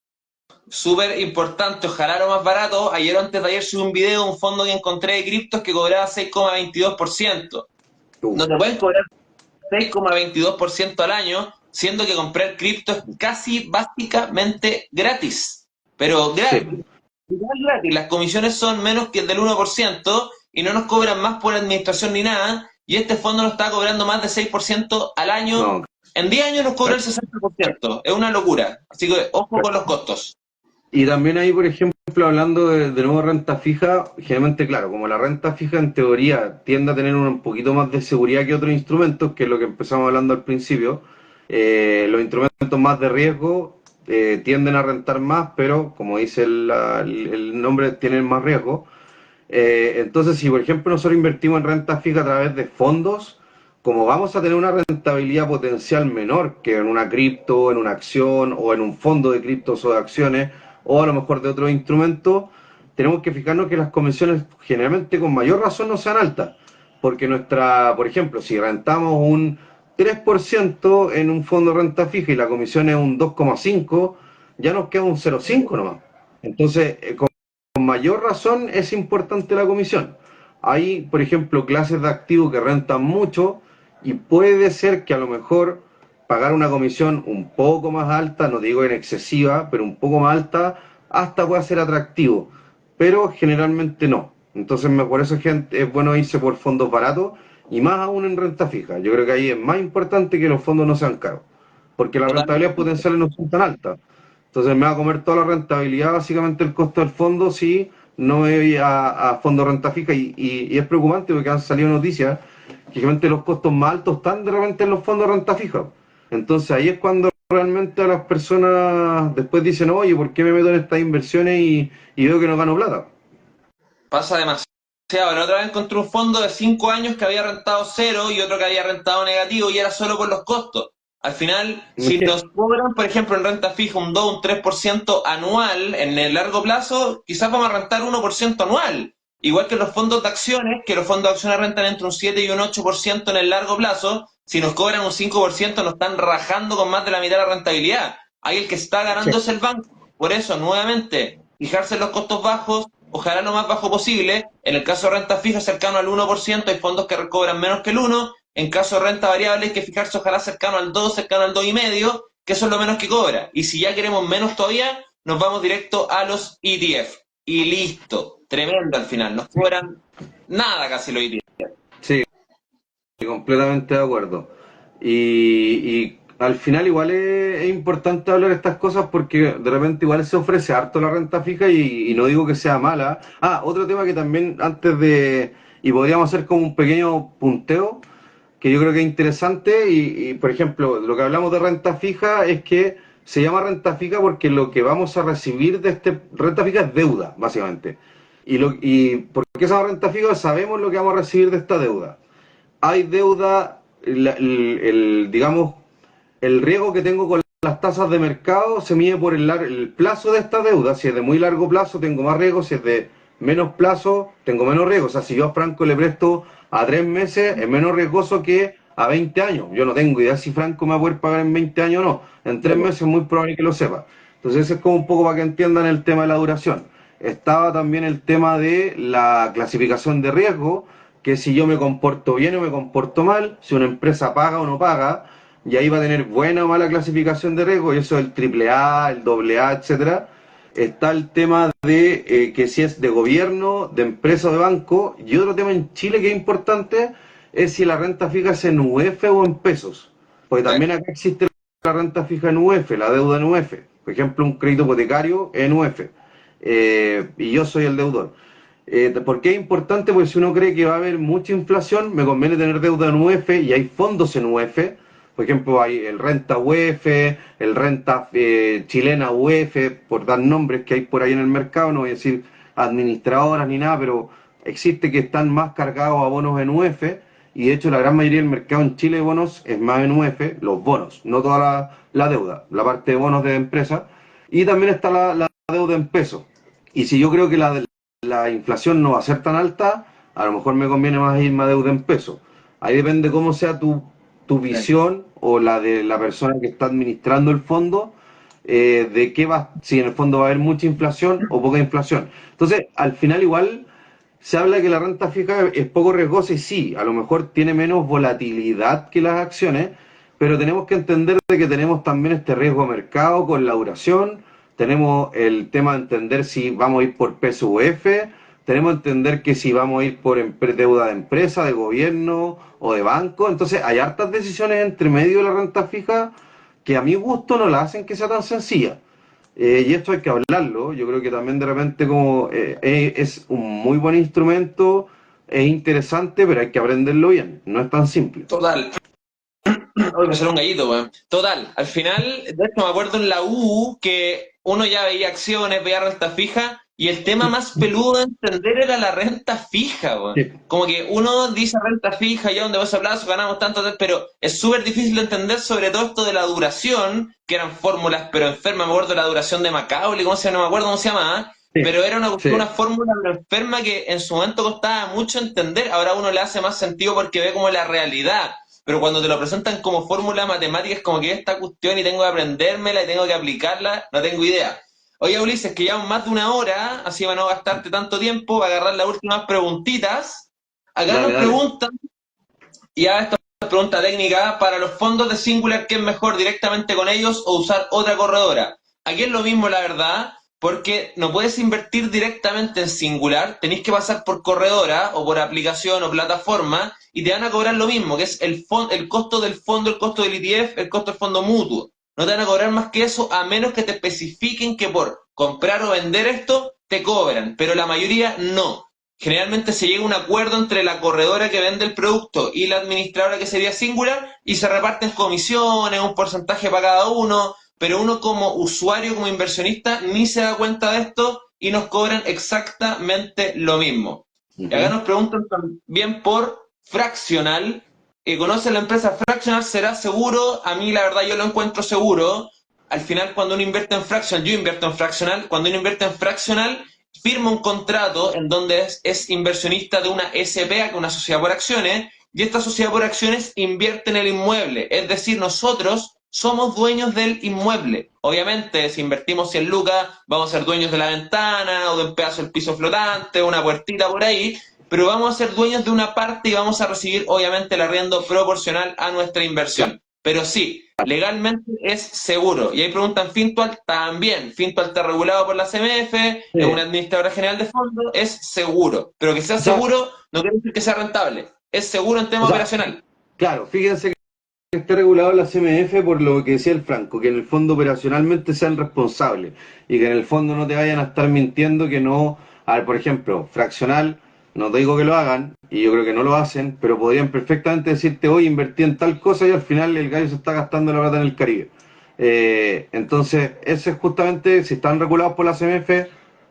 Súper importante, ojalá lo más barato. Ayer o antes de ayer subí un video de un fondo que encontré de criptos que cobraba 6,22%. No te pueden cobrar 6,22% al año, siendo que comprar cripto es casi básicamente gratis. Pero Sí, gratis, gratis. Las comisiones son menos que el del 1% y no nos cobran más por administración ni nada. Y este fondo nos está cobrando más de 6% al año. no. En 10 años nos cobra el 60%. Es una locura. Así que ojo con los costos. Y también ahí, por ejemplo, hablando de nuevo renta fija, generalmente, claro, como la renta fija en teoría tiende a tener un poquito más de seguridad que otros instrumentos, que es lo que empezamos hablando al principio, los instrumentos más de riesgo tienden a rentar más, pero como dice el nombre, tienen más riesgo. Entonces, si por ejemplo nosotros invertimos en renta fija a través de fondos, como vamos a tener una rentabilidad potencial menor que en una cripto, en una acción o en un fondo de criptos o de acciones, o a lo mejor de otro instrumento, tenemos que fijarnos que las comisiones generalmente con mayor razón no sean altas. Porque por ejemplo, si rentamos un 3% en un fondo de renta fija y la comisión es un 2,5, ya nos queda un 0,5 nomás. Entonces, con mayor razón es importante la comisión. Hay, por ejemplo, clases de activos que rentan mucho y puede ser que a lo mejor pagar una comisión un poco más alta, no digo en excesiva, pero un poco más alta, hasta puede ser atractivo, pero generalmente no. Entonces, por eso es bueno irse por fondos baratos y más aún en renta fija. Yo creo que ahí es más importante que los fondos no sean caros, porque las rentabilidades Totalmente. potenciales no son tan altas. Entonces me va a comer toda la rentabilidad, básicamente el costo del fondo, si no me voy a fondo renta fija. Y es preocupante porque han salido noticias que realmente los costos más altos están de repente en los fondos de renta fija. Entonces ahí es cuando realmente a las personas después dicen, oye, ¿por qué me meto en estas inversiones y veo que no gano plata? Pasa demasiado. La otra vez encontré un fondo de 5 años que había rentado cero y otro que había rentado negativo y era solo por los costos. Al final, si nos cobran, por ejemplo, en renta fija un 2, un 3% anual en el largo plazo, quizás vamos a rentar 1% anual. Igual que los fondos de acciones, que los fondos de acciones rentan entre un 7 y un 8% en el largo plazo, si nos cobran un 5% nos están rajando con más de la mitad de la rentabilidad. Ahí el que está ganando es el banco. Por eso, nuevamente, fijarse en los costos bajos, ojalá lo más bajo posible. En el caso de renta fija, cercano al 1%, hay fondos que cobran menos que el 1%. En caso de renta variable, hay que fijarse ojalá cercano al 2, cercano al 2,5, que eso es lo menos que cobra. Y si ya queremos menos todavía, nos vamos directo a los ETF. Y listo. Tremendo al final. Nos cobran nada casi los ETF. Sí, completamente de acuerdo. Y al final igual es importante hablar de estas cosas porque de repente igual se ofrece harto la renta fija y no digo que sea mala. Ah, otro tema que también y podríamos hacer como un pequeño punteo, que yo creo que es interesante por ejemplo, lo que hablamos de renta fija es que se llama renta fija porque lo que vamos a recibir de renta fija es deuda, básicamente. Y ¿por qué se llama renta fija? Sabemos lo que vamos a recibir de esta deuda. Hay deuda, digamos, el riesgo que tengo con las tasas de mercado se mide por el plazo de esta deuda. Si es de muy largo plazo, tengo más riesgo. Si es de menos plazo, tengo menos riesgo. O sea, si yo a Franco le presto a 3 meses, es menos riesgoso que a 20 años. Yo no tengo idea si Franco me va a poder pagar en 20 años o no. En 3 meses es muy probable que lo sepa. Entonces, eso es como un poco para que entiendan el tema de la duración. Estaba también el tema de la clasificación de riesgo, que si yo me comporto bien o me comporto mal, si una empresa paga o no paga, y ahí va a tener buena o mala clasificación de riesgo, y eso es el triple A, el doble A, etcétera. Está el tema de que si es de gobierno, de empresa o de banco, y otro tema en Chile que es importante es si la renta fija es en UF o en pesos, porque también acá existe la renta fija en UF, la deuda en UF, por ejemplo un crédito hipotecario en UF, y yo soy el deudor. ¿Por qué es importante? Porque si uno cree que va a haber mucha inflación, me conviene tener deuda en UF y hay fondos en UF. Por ejemplo, hay el Renta UF, el Renta Chilena UF, por dar nombres que hay por ahí en el mercado, no voy a decir administradoras ni nada, pero existe que están más cargados a bonos en UF y de hecho la gran mayoría del mercado en Chile de bonos es más en UF, los bonos, no toda la deuda, la parte de bonos de empresa. Y también está la deuda en pesos. Y si yo creo que la inflación no va a ser tan alta, a lo mejor me conviene más irme a deuda en pesos. Ahí depende cómo sea tu visión o la de la persona que está administrando el fondo, de qué va, si en el fondo va a haber mucha inflación o poca inflación. Entonces, al final igual se habla que la renta fija es poco riesgosa y sí, a lo mejor tiene menos volatilidad que las acciones, pero tenemos que entender de que tenemos también este riesgo de mercado con la duración, tenemos el tema de entender si vamos a ir por PSUF, tenemos que entender que si vamos a ir por deuda de empresa, de gobierno o de banco, entonces hay hartas decisiones entre medio de la renta fija que a mi gusto no la hacen que sea tan sencilla. Y esto hay que hablarlo. Yo creo que también de repente como es un muy buen instrumento, es interesante, pero hay que aprenderlo bien. No es tan simple. Total. Hoy me salió un gallito, weón. Total, al final, de hecho me acuerdo en la U que uno ya veía acciones, veía renta fija, y el tema más peludo de entender era la renta fija, weón. Sí, Como que uno dice renta fija, ya donde vas a plazo ganamos tanto, pero es súper difícil de entender, sobre todo esto de la duración, que eran fórmulas, pero enferma, me acuerdo de la duración de Macaulay, ¿cómo se llama? No me acuerdo cómo se llama, sí, pero era una sí, fórmula pero enferma que en su momento costaba mucho entender, ahora a uno le hace más sentido porque ve como la realidad, pero cuando te lo presentan como fórmula matemática es como que esta cuestión y tengo que aprendérmela y tengo que aplicarla, no tengo idea. Oye, Ulises, que llevamos más de una hora, así para no gastarte tanto tiempo, para agarrar las últimas preguntitas. Acá dale, nos dale. preguntan, y a esta pregunta técnica, para los fondos de Singular, ¿qué es mejor, directamente con ellos o usar otra corredora? Aquí es lo mismo, la verdad, porque no puedes invertir directamente en Singular, tenéis que pasar por corredora o por aplicación o plataforma y te van a cobrar lo mismo, que es el costo del fondo, el costo del ETF, el costo del fondo mutuo. No te van a cobrar más que eso a menos que te especifiquen que por comprar o vender esto te cobran, pero la mayoría no. Generalmente se llega a un acuerdo entre la corredora que vende el producto y la administradora, que sería Singular, y se reparten comisiones, un porcentaje para cada uno, pero uno como usuario, como inversionista, ni se da cuenta de esto y nos cobran exactamente lo mismo. Y acá Ujú. nos preguntan también por Fractional. ¿Conoce la empresa Fractional? ¿Será seguro? A mí la verdad yo lo encuentro seguro. Al final cuando uno invierte en Fractional, yo invierto en Fractional, cuando uno invierte en Fractional firma un contrato en donde es inversionista de una SPA, que es una sociedad por acciones, y esta sociedad por acciones invierte en el inmueble. Es decir, nosotros somos dueños del inmueble. Obviamente, si invertimos 100 lucas, vamos a ser dueños de la ventana o de un pedazo del piso flotante, una puertita por ahí, pero vamos a ser dueños de una parte y vamos a recibir, obviamente, el arriendo proporcional a nuestra inversión. Pero sí, legalmente es seguro. Y ahí preguntan, ¿Fintual? También. Fintual está regulado por la CMF, es una Sí. administradora general de fondos, es seguro. Pero que sea O sea, seguro no quiere decir que sea rentable. Es seguro en o tema sea, operacional. claro, fíjense que está regulado en la CMF por lo que decía el Franco, que en el fondo operacionalmente sean responsables y que en el fondo no te vayan a estar mintiendo que no, a ver, por ejemplo, fraccional, no te digo que lo hagan, y yo creo que no lo hacen, pero podrían perfectamente decirte, hoy invertí en tal cosa y al final el gallo se está gastando la plata en el Caribe. Entonces, ese es justamente, si están regulados por la CMF,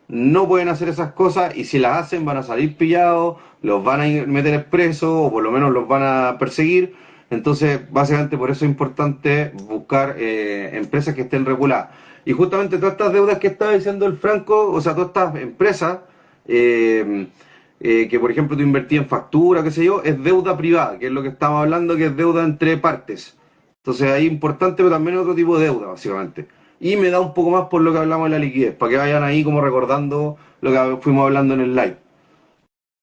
no pueden hacer esas cosas y si las hacen van a salir pillados, los van a meter expreso o por lo menos los van a perseguir. Entonces, básicamente por eso es importante buscar empresas que estén reguladas. Y justamente todas estas deudas que estaba diciendo el Franco, o sea, todas estas empresas eh, que por ejemplo tú invertí en factura, qué sé yo, es deuda privada, que es lo que estamos hablando, que es deuda entre partes. Entonces ahí es importante, pero también es otro tipo de deuda, básicamente. Y me da un poco más por lo que hablamos de la liquidez, para que vayan ahí como recordando lo que fuimos hablando en el live.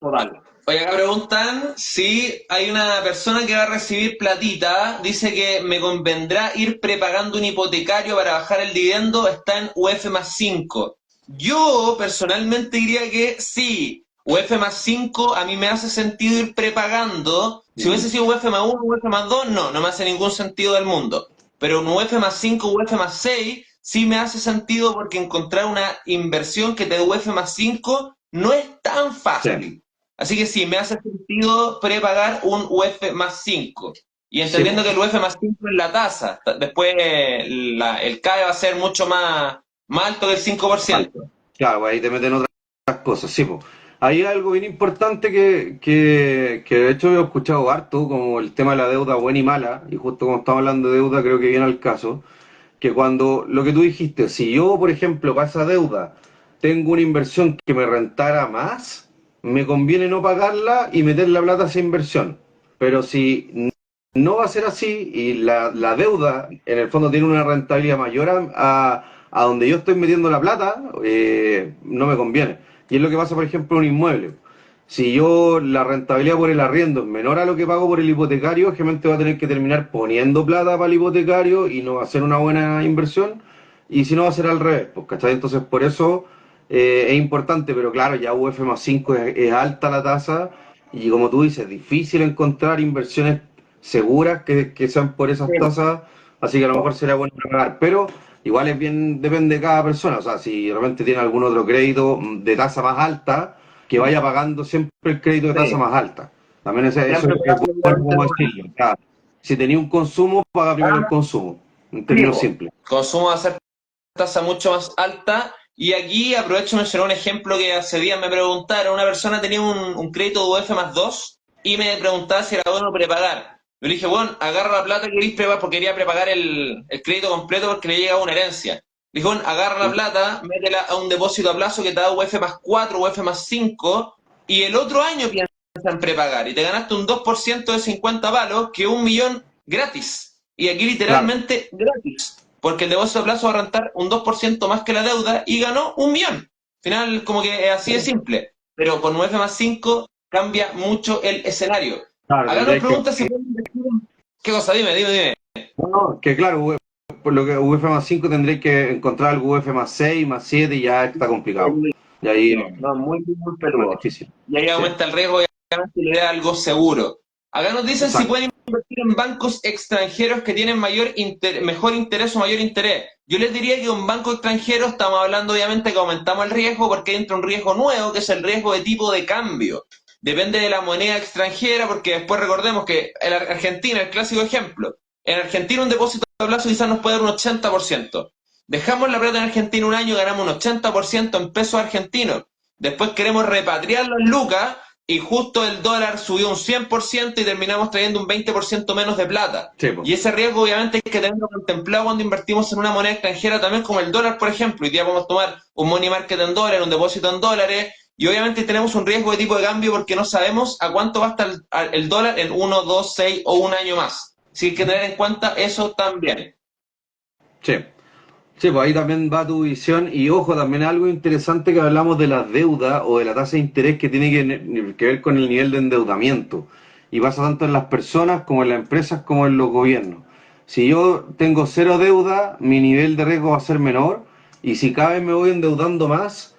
Total. Oye, acá preguntan si hay una persona que va a recibir platita, dice que me convendrá ir prepagando un hipotecario para bajar el dividendo, está en UF más 5. Yo personalmente diría que sí, UF más 5 a mí me hace sentido ir prepagando. Si hubiese Mm. sido UF más 1, UF más 2, no, no me hace ningún sentido del mundo. Pero un UF más 5, UF más 6 sí me hace sentido porque encontrar una inversión que te dé UF más 5 no es tan Sí, fácil. Así que sí, me hace sentido prepagar un UF más 5. Y sí, entendiendo po. que el UF más 5 es la tasa. Después el CAE va a ser mucho más alto que el 5%. Claro, pues ahí te meten otras cosas, sí, pues. Hay algo bien importante que de hecho he escuchado harto, como el tema de la deuda buena y mala, y justo como estamos hablando de deuda, creo que viene al caso, que cuando lo que tú dijiste, si yo, por ejemplo, para esa deuda tengo una inversión que me rentara más, me conviene no pagarla y meter la plata a esa inversión. Pero si no va a ser así y la deuda en el fondo tiene una rentabilidad mayor a donde yo estoy metiendo la plata, no me conviene. Y es lo que pasa, por ejemplo, en un inmueble. Si yo la rentabilidad por el arriendo es menor a lo que pago por el hipotecario, generalmente va a tener que terminar poniendo plata para el hipotecario y no va a ser una buena inversión. Y si no, va a ser al revés, pues, ¿cachai? Entonces, por eso es importante, pero claro, ya UF más 5 es alta la tasa y como tú dices, difícil encontrar inversiones seguras que sean por esas tasas, así que a lo mejor sería bueno pagar, pero igual es bien, depende de cada persona, o sea, si de repente tiene algún otro crédito de tasa más alta, que vaya pagando siempre el crédito de tasa Sí, más alta. También eso siempre es pagando bueno obviamente como lo más. decirlo, claro. Si tenía un consumo, paga primero el consumo, en términos simples. Consumo va a ser tasa mucho más alta. Y aquí aprovecho de mencionar un ejemplo que hace días me preguntaron. Una persona tenía un crédito de UF más 2 y me preguntaba si era bueno prepagar. Yo le dije, bueno, agarra la plata que queréis prepagar porque quería prepagar el crédito completo porque le llegaba una herencia. Le dije, bueno, agarra la plata, métela a un depósito a plazo que te da UF más 4, UF más 5 y el otro año piensa en prepagar y te ganaste un 2% de 50 palos que 1 millón gratis. Y aquí Claro, literalmente gratis porque el depósito a plazo va a rentar un 2% más que la deuda y ganó 1 millón. Al final, como que es así de simple. Pero con 9 más 5 cambia mucho el escenario. claro, Acá nos tendréis que... pregunta si pueden invertir en... ¿Qué cosa? Dime. No, no, que claro, por lo que UF más 5 tendréis que encontrar algo UF más 6 más 7 y ya está complicado. Y ahí No, muy es más peludo. difícil. Y ahí Sí, aumenta el riesgo y obviamente le da algo seguro. Acá nos dicen si exacto. pueden invertir en bancos extranjeros que tienen mejor interés o mayor interés. Yo les diría que un banco extranjero estamos hablando obviamente que aumentamos el riesgo porque entra un riesgo nuevo que es el riesgo de tipo de cambio. Depende de la moneda extranjera porque después recordemos que en Argentina, el clásico ejemplo, en Argentina un depósito a plazo quizás nos puede dar un 80%. Dejamos la plata en Argentina un año, ganamos un 80% en pesos argentinos. Después queremos repatriarlo en lucas y justo el dólar subió un 100% y terminamos trayendo un 20% menos de plata. Sí, pues. Y ese riesgo obviamente hay que tenerlo contemplado cuando invertimos en una moneda extranjera también como el dólar, por ejemplo. Hoy día podemos tomar un money market en dólares, un depósito en dólares y obviamente tenemos un riesgo de tipo de cambio porque no sabemos a cuánto va a estar el dólar en 1, 2, 6 o un año más. Así que hay que tener en cuenta eso también. Sí. Sí, pues ahí también va tu visión y ojo, también algo interesante que hablamos de la deuda o de la tasa de interés que tiene que ver con el nivel de endeudamiento y pasa tanto en las personas como en las empresas como en los gobiernos. Si yo tengo cero deuda, mi nivel de riesgo va a ser menor y si cada vez me voy endeudando más,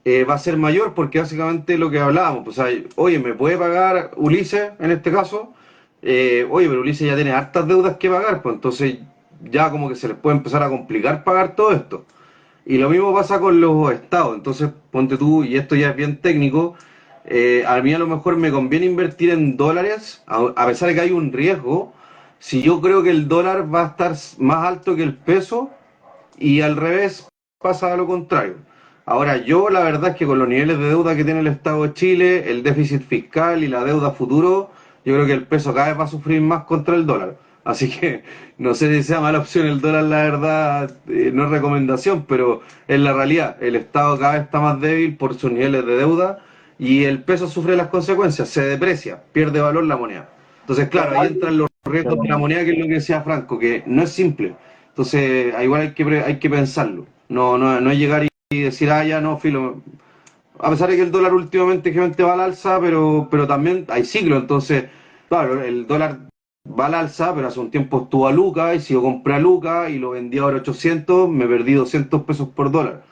va a ser mayor porque básicamente lo que hablábamos, pues, oye, ¿me puede pagar Ulises en este caso? Oye, pero Ulises ya tiene hartas deudas que pagar, pues entonces ya como que se les puede empezar a complicar pagar todo esto. Y lo mismo pasa con los estados. Entonces, ponte tú, y esto ya es bien técnico, a mí a lo mejor me conviene invertir en dólares, a pesar de que hay un riesgo, si yo creo que el dólar va a estar más alto que el peso, y al revés pasa a lo contrario. Ahora, yo la verdad es que con los niveles de deuda que tiene el Estado de Chile, el déficit fiscal y la deuda futuro, yo creo que el peso cada vez va a sufrir más contra el dólar. Así que no sé si sea mala opción el dólar, la verdad, no es recomendación, pero es la realidad. El Estado cada vez está más débil por sus niveles de deuda y el peso sufre las consecuencias, se deprecia, pierde valor la moneda. Entonces, claro, ahí entran los riesgos de la moneda, que es lo que decía Franco, que no es simple. Entonces, igual hay que pensarlo. No es llegar y decir, ah, ya no, filo. A pesar de que el dólar últimamente generalmente va al alza, pero también hay ciclos. Entonces, claro, el dólar va al alza, pero hace un tiempo estuvo a Luca y si yo compré a Luca y lo vendí ahora a 800, me perdí 200 pesos por dólar.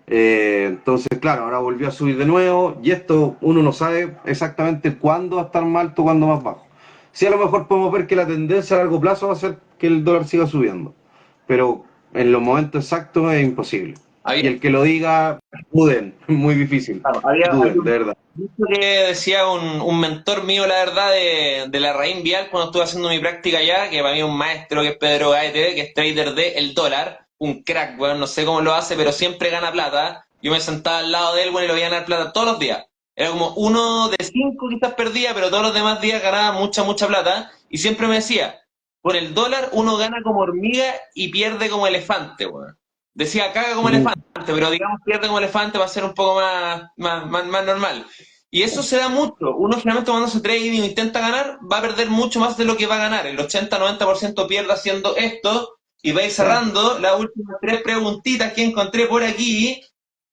Entonces, claro, ahora volvió a subir de nuevo y esto uno no sabe exactamente cuándo va a estar más alto, cuándo más bajo. Sí, a lo mejor podemos ver que la tendencia a largo plazo va a ser que el dólar siga subiendo, pero en los momentos exactos es imposible. Había, Y el que lo diga, duden, muy difícil, hay duden, de un verdad. dicho que decía un mentor mío, la verdad, de la Raín Vial cuando estuve haciendo mi práctica allá, que para mí es un maestro, que es Pedro Gaete, que es trader de el dólar, un crack, bueno, no sé cómo lo hace, pero siempre gana plata. Yo me sentaba al lado de él, bueno, y lo veía ganar plata todos los días. Era como uno de cinco quizás perdía, pero todos los demás días ganaba mucha plata. Y siempre me decía, con el dólar uno gana como hormiga y pierde como elefante, weón. Decía, caga como Mm, elefante, pero digamos pierde como elefante va a ser un poco más normal. Y eso se da mucho. Uno generalmente cuando hace trading e intenta ganar, va a perder mucho más de lo que va a ganar. El 80-90% pierde haciendo esto. Y va a ir claro. cerrando las últimas tres preguntitas que encontré por aquí.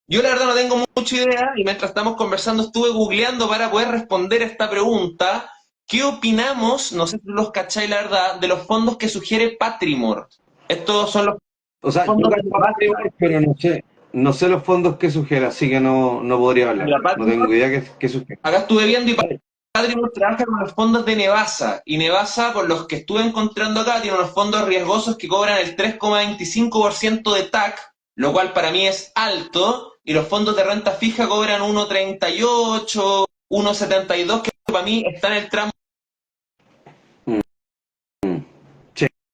Yo la verdad no tengo mucha idea y mientras estamos conversando estuve googleando para poder responder esta pregunta. ¿Qué opinamos, no sé si los cacháis la verdad, de los fondos que sugiere Patrimore? Estos son los O sea, yo fondos de cacho Patreon, pero no sé los fondos que sugiere, así que no podría hablar. la No tengo Patrimore. idea qué sugiere. Acá estuve viendo y Patrimore trabaja con los fondos de Nevasa. Y Nevasa, por los que estuve encontrando acá, tiene unos fondos riesgosos que cobran el 3,25% de TAC, lo cual para mí es alto. Y los fondos de renta fija cobran 1,38, 1,72, que para mí está en el tramo. Mm, mm.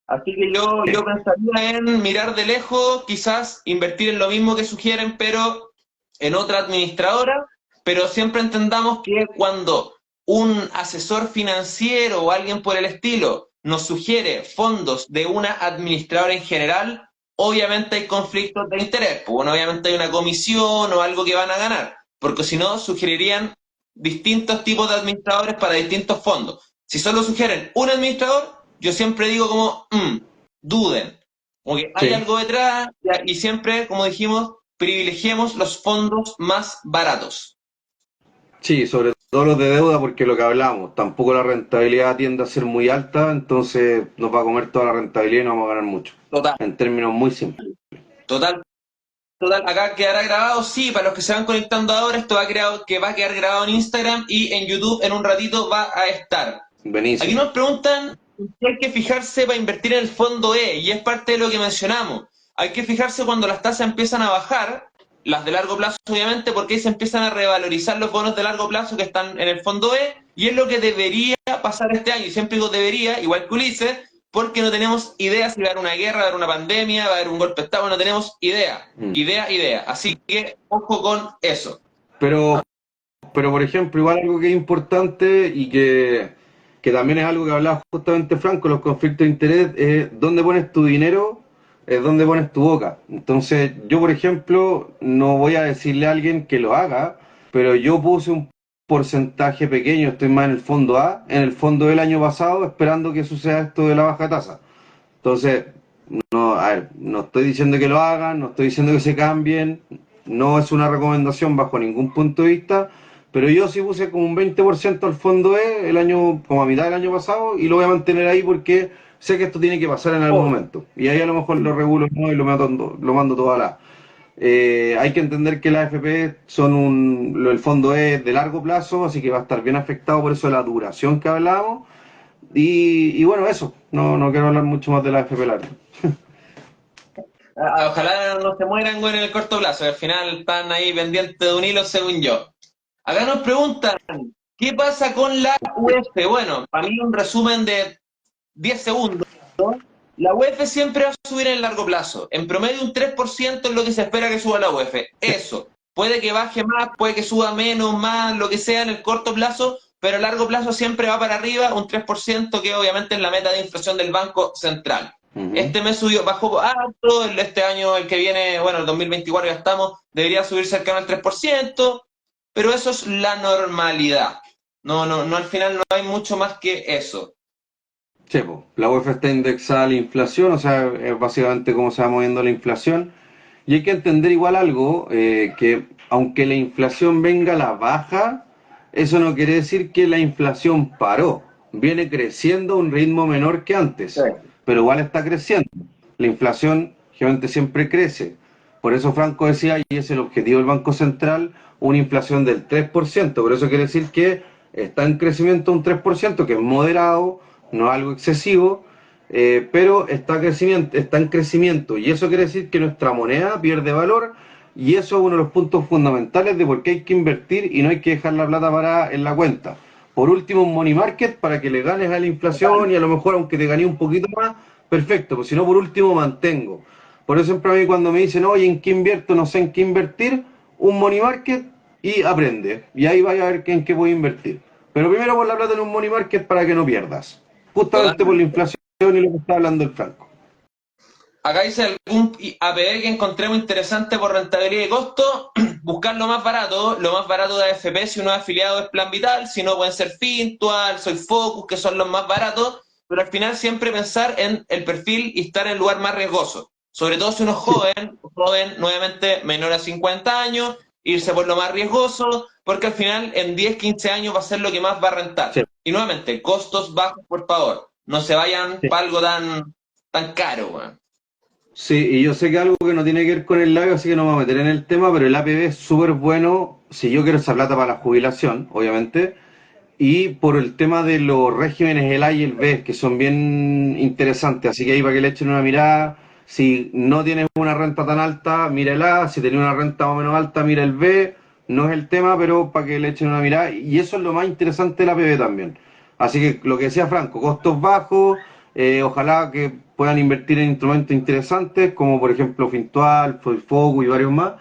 Así que yo pensaría en mirar de lejos, quizás invertir en lo mismo que sugieren, pero en otra administradora, pero siempre entendamos que cuando un asesor financiero o alguien por el estilo nos sugiere fondos de una administradora en general, obviamente hay conflictos de interés, pues bueno, obviamente hay una comisión o algo que van a ganar, porque si no sugerirían distintos tipos de administradores para distintos fondos. Si solo sugieren un administrador, yo siempre digo como, duden, como que hay Sí. algo detrás y siempre, como dijimos, privilegiemos los fondos más baratos. Sí, sobre todo los de deuda, porque lo que hablamos, tampoco la rentabilidad tiende a ser muy alta, entonces nos va a comer toda la rentabilidad y no vamos a ganar mucho, Total, en términos muy simples. total, total. Acá quedará grabado, sí, para los que se van conectando ahora, esto va a quedar grabado en Instagram y en YouTube en un ratito va a estar. Aquí Buenísimo. nos preguntan qué hay que fijarse para invertir en el fondo E, y es parte de lo que mencionamos. Hay que fijarse cuando las tasas empiezan a bajar, las de largo plazo obviamente, porque ahí se empiezan a revalorizar los bonos de largo plazo que están en el fondo E, y es lo que debería pasar este año. Y siempre digo debería, igual que Ulises, porque no tenemos idea si va a haber una guerra, va a haber una pandemia, va a haber un golpe de Estado, no tenemos idea. Mm. Idea. Así que ojo con eso. Pero, pero, por ejemplo, igual algo que es importante y que también es algo que hablaba justamente Franco, los conflictos de interés, es dónde pones tu dinero, es dónde pones tu boca. Entonces, yo, por ejemplo, no voy a decirle a alguien que lo haga, pero yo puse un porcentaje pequeño, estoy más en el fondo A, en el fondo del año pasado, esperando que suceda esto de la baja tasa. Entonces, no, a ver, no estoy diciendo que lo hagan, no estoy diciendo que se cambien, no es una recomendación bajo ningún punto de vista, pero yo sí puse como un 20% al fondo E el año, como a mitad del año pasado, y lo voy a mantener ahí porque sé que esto tiene que pasar en algún momento. Y ahí a lo mejor lo regulo, ¿no? Y lo mando todo a la. Hay que entender que las AFP son el fondo es de largo plazo, así que va a estar bien afectado por eso de la duración que hablábamos. Y bueno, eso, no quiero hablar mucho más de la AFP larga. Ojalá no se mueran, güey, en el corto plazo. Al final están ahí pendientes de un hilo, según yo. Acá nos preguntan, ¿qué pasa con la UF? Bueno, para mí un resumen de 10 segundos. La UF siempre va a subir en el largo plazo. En promedio un 3% es lo que se espera que suba la UF. Eso. Puede que baje más, puede que suba menos, más, lo que sea en el corto plazo, pero a largo plazo siempre va para arriba, un 3% que obviamente es la meta de inflación del Banco Central. Uh -huh. Este mes subió, bajó alto, este año, el que viene, bueno, el 2024 ya estamos, debería subir cercano al 3%, pero eso es la normalidad. No, al final no hay mucho más que eso. Sí, po. La UEF está indexada a la inflación, o sea, es básicamente cómo se va moviendo la inflación. Y hay que entender igual algo, que aunque la inflación venga a la baja, eso no quiere decir que la inflación paró. Viene creciendo a un ritmo menor que antes, Sí. pero igual está creciendo. La inflación generalmente siempre crece. Por eso Franco decía, y es el objetivo del Banco Central, una inflación del 3%. Por eso quiere decir que está en crecimiento un 3%, que es moderado, no algo excesivo, pero está en crecimiento y eso quiere decir que nuestra moneda pierde valor y eso es uno de los puntos fundamentales de por qué hay que invertir y no hay que dejar la plata parada en la cuenta. Por último, un money market para que le ganes a la inflación y a lo mejor aunque te gané un poquito más, perfecto, pues si no, por último, mantengo. Por eso siempre a mí cuando me dicen, oye, ¿en qué invierto? No sé en qué invertir, un money market y aprende. Y ahí vaya a ver en qué voy a invertir. Pero primero pon la plata en un money market para que no pierdas. Justamente por la Totalmente. inflación y lo que está hablando el Franco. Acá dice algún APB que encontremos interesante por rentabilidad y costo, buscar lo más barato de AFP si uno es afiliado es Plan Vital, si no pueden ser Fintual, Soy Focus, que son los más baratos, pero al final siempre pensar en el perfil y estar en el lugar más riesgoso. Sobre todo si uno es Sí, joven, nuevamente menor a 50 años, irse por lo más riesgoso, porque al final en 10, 15 años va a ser lo que más va a rentar. sí, Y nuevamente, costos bajos, por favor. No se vayan sí. para algo tan caro, weón. Sí, y yo sé que algo que no tiene que ver con el labio, así que no me voy a meter en el tema, pero el APB es súper bueno si yo quiero esa plata para la jubilación, obviamente, y por el tema de los regímenes, el A y el B, que son bien interesantes, así que ahí para que le echen una mirada, si no tienes una renta tan alta, mira el A, si tienes una renta más o menos alta, mira el B, no es el tema, pero para que le echen una mirada, y eso es lo más interesante del APB también. Así que lo que decía Franco, costos bajos, Ojalá que puedan invertir en instrumentos interesantes, como por ejemplo Fintual, Focus y varios más.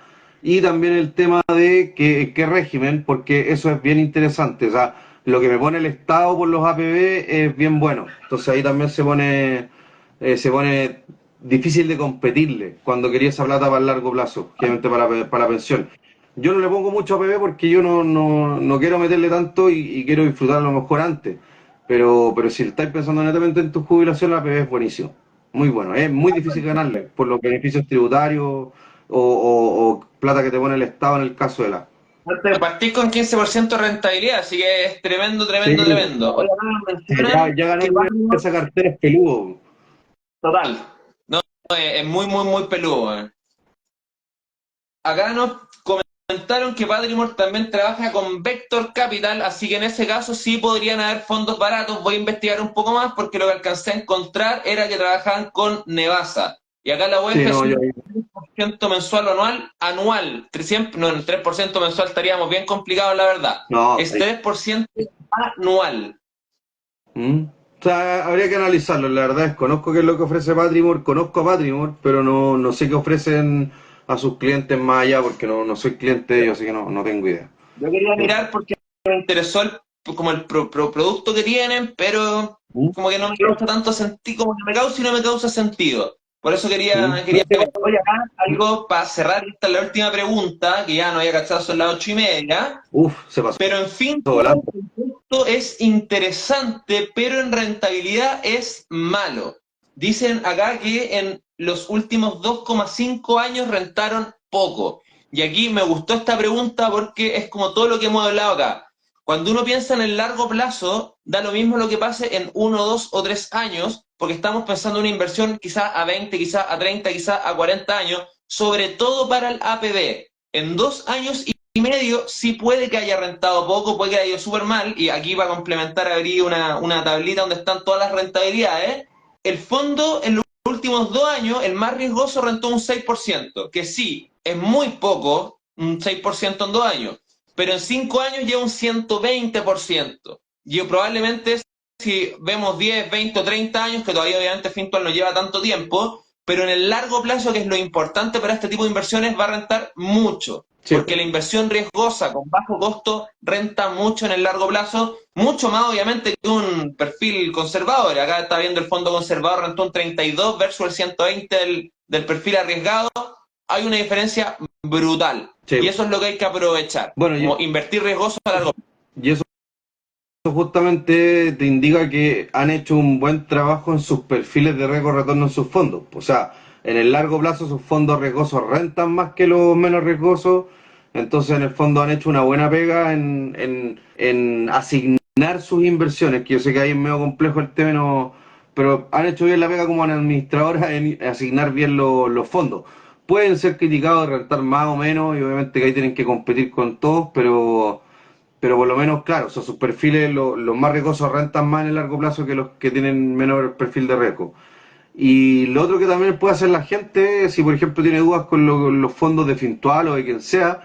Y también el tema de qué régimen, porque eso es bien interesante. O sea, lo que me pone el Estado por los APB es bien bueno. Entonces ahí también se pone difícil de competirle cuando quería esa plata para el largo plazo, obviamente para la pensión. Yo no le pongo mucho APB porque yo no quiero meterle tanto y quiero disfrutar a lo mejor antes. Pero si estáis pensando netamente en tu jubilación, la APB es buenísimo. Muy bueno. Es muy difícil ganarle por los beneficios tributarios o plata que te pone el Estado en el caso de la. Partís con 15% de rentabilidad, así que es tremendo, Sí, tremendo, tremendo. Oye, acá nos ya, mencionan ya que ganarle Patrimony, esa cartera es peludo. total, no, es muy, muy, muy peludo. Acá nos comentaron que Patrimore también trabaja con Vector Capital, así que en ese caso sí podrían haber fondos baratos. Voy a investigar un poco más porque lo que alcancé a encontrar era que trabajaban con Nevasa. Y acá la Sí, UEF es no, yo. un 3% mensual o anual. No, en 3% mensual estaríamos bien complicados, la verdad. No, Es sí. 3% anual. ¿Mm? O sea, habría que analizarlo. La verdad es, conozco qué es lo que ofrece Patrimore, conozco a Patrimore, pero no sé qué ofrecen a sus clientes más allá porque no soy cliente de ellos, así que no tengo idea. Yo quería Eh, mirar porque me interesó como el producto que tienen, pero ¿Mm? como que no me causa tanto sentido, como que me causa y no me causa sentido. Por eso ¿Mm? quería ver. Oye, acá algo para cerrar, esta es la última pregunta, que ya no había cachado, son las 8:30, Uf, se pasó pero en fin, volando. el producto es interesante, pero en rentabilidad es malo. Dicen acá que en los últimos 2,5 años rentaron poco. Y aquí me gustó esta pregunta porque es como todo lo que hemos hablado acá. Cuando uno piensa en el largo plazo, da lo mismo lo que pase en 1, 2 o 3 años, porque estamos pensando en una inversión quizá a 20, quizá a 30, quizá a 40 años, sobre todo para el APB. En 2 años y medio sí puede que haya rentado poco, puede que haya ido súper mal, y aquí va a complementar abrí una tablita donde están todas las rentabilidades. El fondo en los últimos 2 años, el más riesgoso rentó un 6%, que sí, es muy poco, un 6% en 2 años, pero en 5 años lleva un 120%. Y probablemente si vemos 10, 20 o 30 años, que todavía obviamente Fintual no lleva tanto tiempo, pero en el largo plazo, que es lo importante para este tipo de inversiones, va a rentar mucho, Sí, porque la inversión riesgosa con bajo costo renta mucho en el largo plazo, mucho más obviamente que un perfil conservador. Acá está viendo el fondo conservador rentó un 32 versus el 120 del perfil arriesgado. Hay una diferencia brutal y sí. eso es lo que hay que aprovechar, Bueno, como invertir riesgoso a largo plazo. y eso justamente te indica que han hecho un buen trabajo en sus perfiles de riesgo retorno en sus fondos. O sea, en el largo plazo sus fondos riesgosos rentan más que los menos riesgosos, entonces en el fondo han hecho una buena pega en asignar sus inversiones, que yo sé que ahí es medio complejo el tema, pero han hecho bien la pega como administradora en asignar bien los fondos. Pueden ser criticados de rentar más o menos, y obviamente que ahí tienen que competir con todos, pero por lo menos, claro, o sea, sus perfiles, los más riesgosos rentan más en el largo plazo que los que tienen menor perfil de riesgo. Y lo otro que también puede hacer la gente, si por ejemplo tiene dudas con los fondos de Fintual o de quien sea,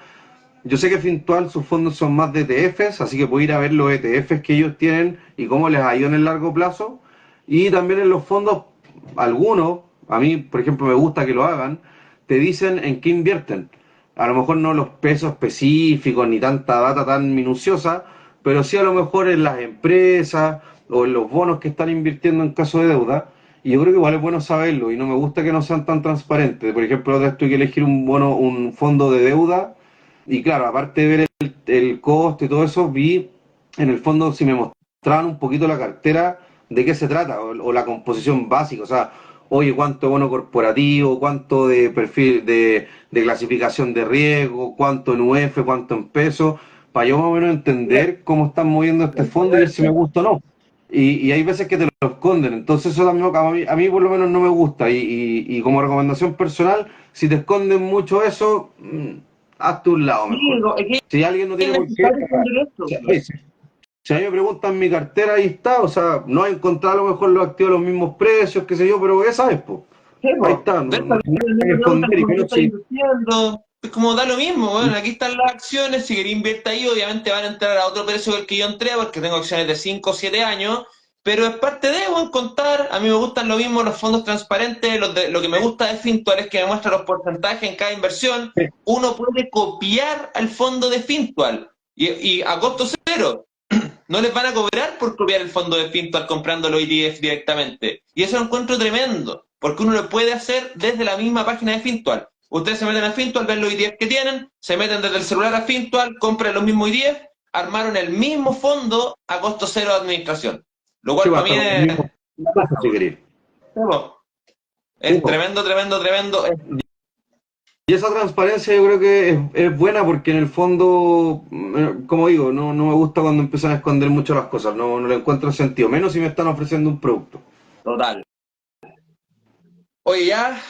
yo sé que Fintual sus fondos son más de ETFs, así que puede ir a ver los ETFs que ellos tienen y cómo les ha ido en el largo plazo. Y también en los fondos, algunos, a mí por ejemplo me gusta que lo hagan, te dicen en qué invierten. A lo mejor no los pesos específicos ni tanta data tan minuciosa, pero sí a lo mejor en las empresas o en los bonos que están invirtiendo en caso de deuda. Y yo creo que igual es bueno saberlo y no me gusta que no sean tan transparentes. Por ejemplo, ahora esto hay que elegir un bono, un fondo de deuda y claro, aparte de ver el costo y todo eso, vi en el fondo si me mostraban un poquito la cartera de qué se trata o la composición básica, o sea, oye, cuánto bono corporativo, cuánto de perfil de clasificación de riesgo, cuánto en UF, cuánto en peso, para yo más o menos entender cómo están moviendo este fondo y ver si me gusta o no. Y hay veces que te lo esconden, entonces eso también a mí por lo menos no me gusta y como recomendación personal, si te esconden mucho eso, hazte un lado Sí, mejor. es que Si alguien no es tiene por qué, necesario entender esto. si a mí me preguntan mi cartera, ahí está, o sea, no he encontrado a lo mejor los activos a los mismos precios, qué sé yo, pero ya sabes, pues, Sí, ahí po. está, De no, hecho, a no mí hay nada también que me preguntan esconder y cómo tú menos estás si. invirtiendo. Es como da lo mismo, bueno, aquí están las acciones, si queréis invertir ahí, obviamente van a entrar a otro precio que el que yo entré, porque tengo acciones de 5 o 7 años, pero es parte de, bueno, contar. A mí me gustan lo mismo los fondos transparentes. Lo que me gusta de Fintual es que me muestra los porcentajes en cada inversión. Uno puede copiar al fondo de Fintual y a costo cero. No les van a cobrar por copiar el fondo de Fintual comprando los ETF directamente. Y eso lo encuentro tremendo, porque uno lo puede hacer desde la misma página de Fintual. Ustedes se meten a Fintual, ven los ETF que tienen, se meten desde el celular a Fintual, compran los mismos ETF, armaron el mismo fondo a costo cero de administración. Lo Sí, cual pues, para mí hasta con el mismo paso, si querés. Sí, es pues. tremendo, tremendo, tremendo. Y esa transparencia yo creo que es buena porque en el fondo, como digo, no me gusta cuando empiezan a esconder mucho las cosas, no le encuentro sentido, menos si me están ofreciendo un producto. Total. Oye, ya,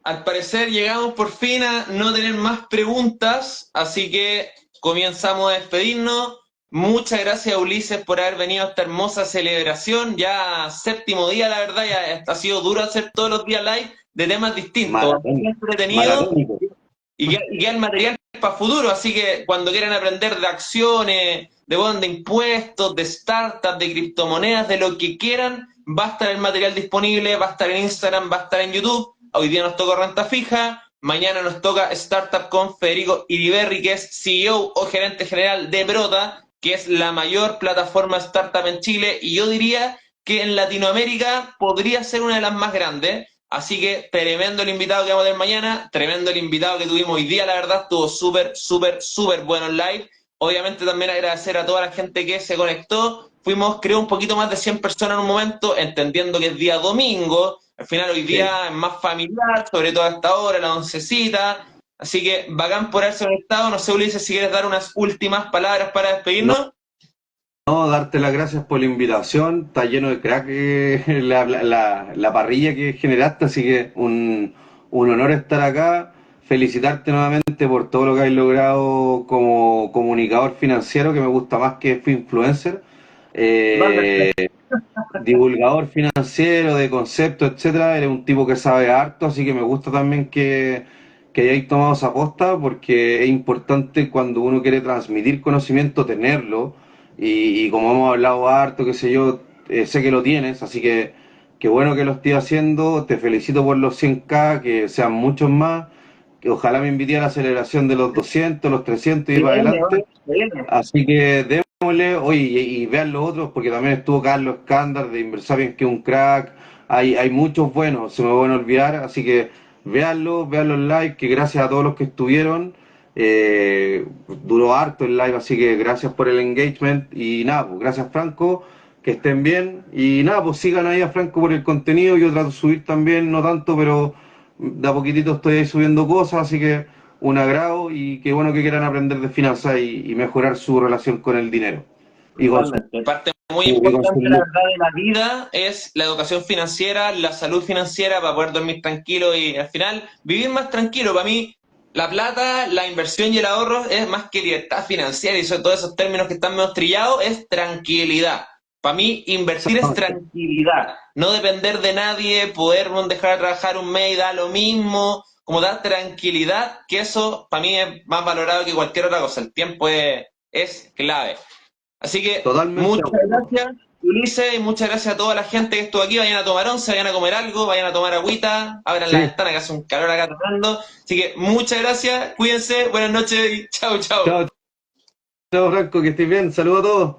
al parecer llegamos por fin a no tener más preguntas, así que comenzamos a despedirnos. Muchas gracias, Ulises, por haber venido a esta hermosa celebración. Ya séptimo día, la verdad, ya ha sido duro hacer todos los días live de temas distintos. Muy Maratónico, entretenido maratónico. y queda el material para futuro, así que cuando quieran aprender de acciones, de impuestos, de startups, de criptomonedas, de lo que quieran, va a estar el material disponible, va a estar en Instagram, va a estar en YouTube. Hoy día nos toca renta fija, mañana nos toca Startup con Federico Iriberri, que es CEO o gerente general de Brota, que es la mayor plataforma startup en Chile, y yo diría que en Latinoamérica podría ser una de las más grandes. Así que tremendo el invitado que vamos a tener mañana, tremendo el invitado que tuvimos hoy día, la verdad, estuvo súper, súper, súper bueno el live. Obviamente también agradecer a toda la gente que se conectó. Fuimos, creo, un poquito más de 100 personas en un momento, entendiendo que es día domingo. Al final hoy Sí. día es más familiar, sobre todo a esta hora, la oncecita. Así que bacán por haberse conectado. No sé, Ulises, si quieres dar unas últimas palabras para No, despedirnos. no, darte las gracias por la invitación, está lleno de crack la parrilla que generaste, así que un honor estar acá, felicitarte nuevamente por todo lo que has logrado como comunicador financiero, que me gusta más que influencer. Totalmente. Eh, Divulgador financiero de conceptos, etcétera, eres un tipo que sabe harto, así que me gusta también que hayáis tomado esa posta, porque es importante cuando uno quiere transmitir conocimiento tenerlo, y como hemos hablado harto, qué sé yo, sé que lo tienes, así que qué bueno que lo estoy haciendo, te felicito por los 100K, que sean muchos más, que ojalá me invite a la celebración de los 200, los 300 y para Viene, adelante. viene. Así que démosle, oye, y vean los otros, porque también estuvo Carlos Escándar de Inversapiens, que es un crack. Hay muchos buenos, se me van a olvidar, así que vean los live, que gracias a todos los que estuvieron. Duró harto el live, así que gracias por el engagement. Y nada, pues gracias Franco, que estén bien. Y nada, pues sigan ahí a Franco por el contenido. Yo trato de subir también, no tanto, pero de a poquitito estoy ahí subiendo cosas, así que un agrado y qué bueno que quieran aprender de finanzas y mejorar su relación con el dinero Totalmente. Parte muy y con su importante, la look. verdad, de la vida es la educación financiera, la salud financiera para poder dormir tranquilo y al final vivir más tranquilo. Para mí, la plata, la inversión y el ahorro es más que libertad financiera y sobre todos esos términos que están menos trillados, es tranquilidad. Para mí, invertir es Exactamente. tranquilidad. No depender de nadie, poder dejar de trabajar un mes y da lo mismo, como dar tranquilidad, que eso para mí es más valorado que cualquier otra cosa. El tiempo es clave. Así que Totalmente de muchas acuerdo. gracias, Ulises, y muchas gracias a toda la gente que estuvo aquí. Vayan a tomar once, vayan a comer algo, vayan a tomar agüita, abran la Sí, ventana que hace un calor acá tremendo. Así que muchas gracias, cuídense, buenas noches y chao, chao. chao, chao Franco, que estés bien, saludos a todos.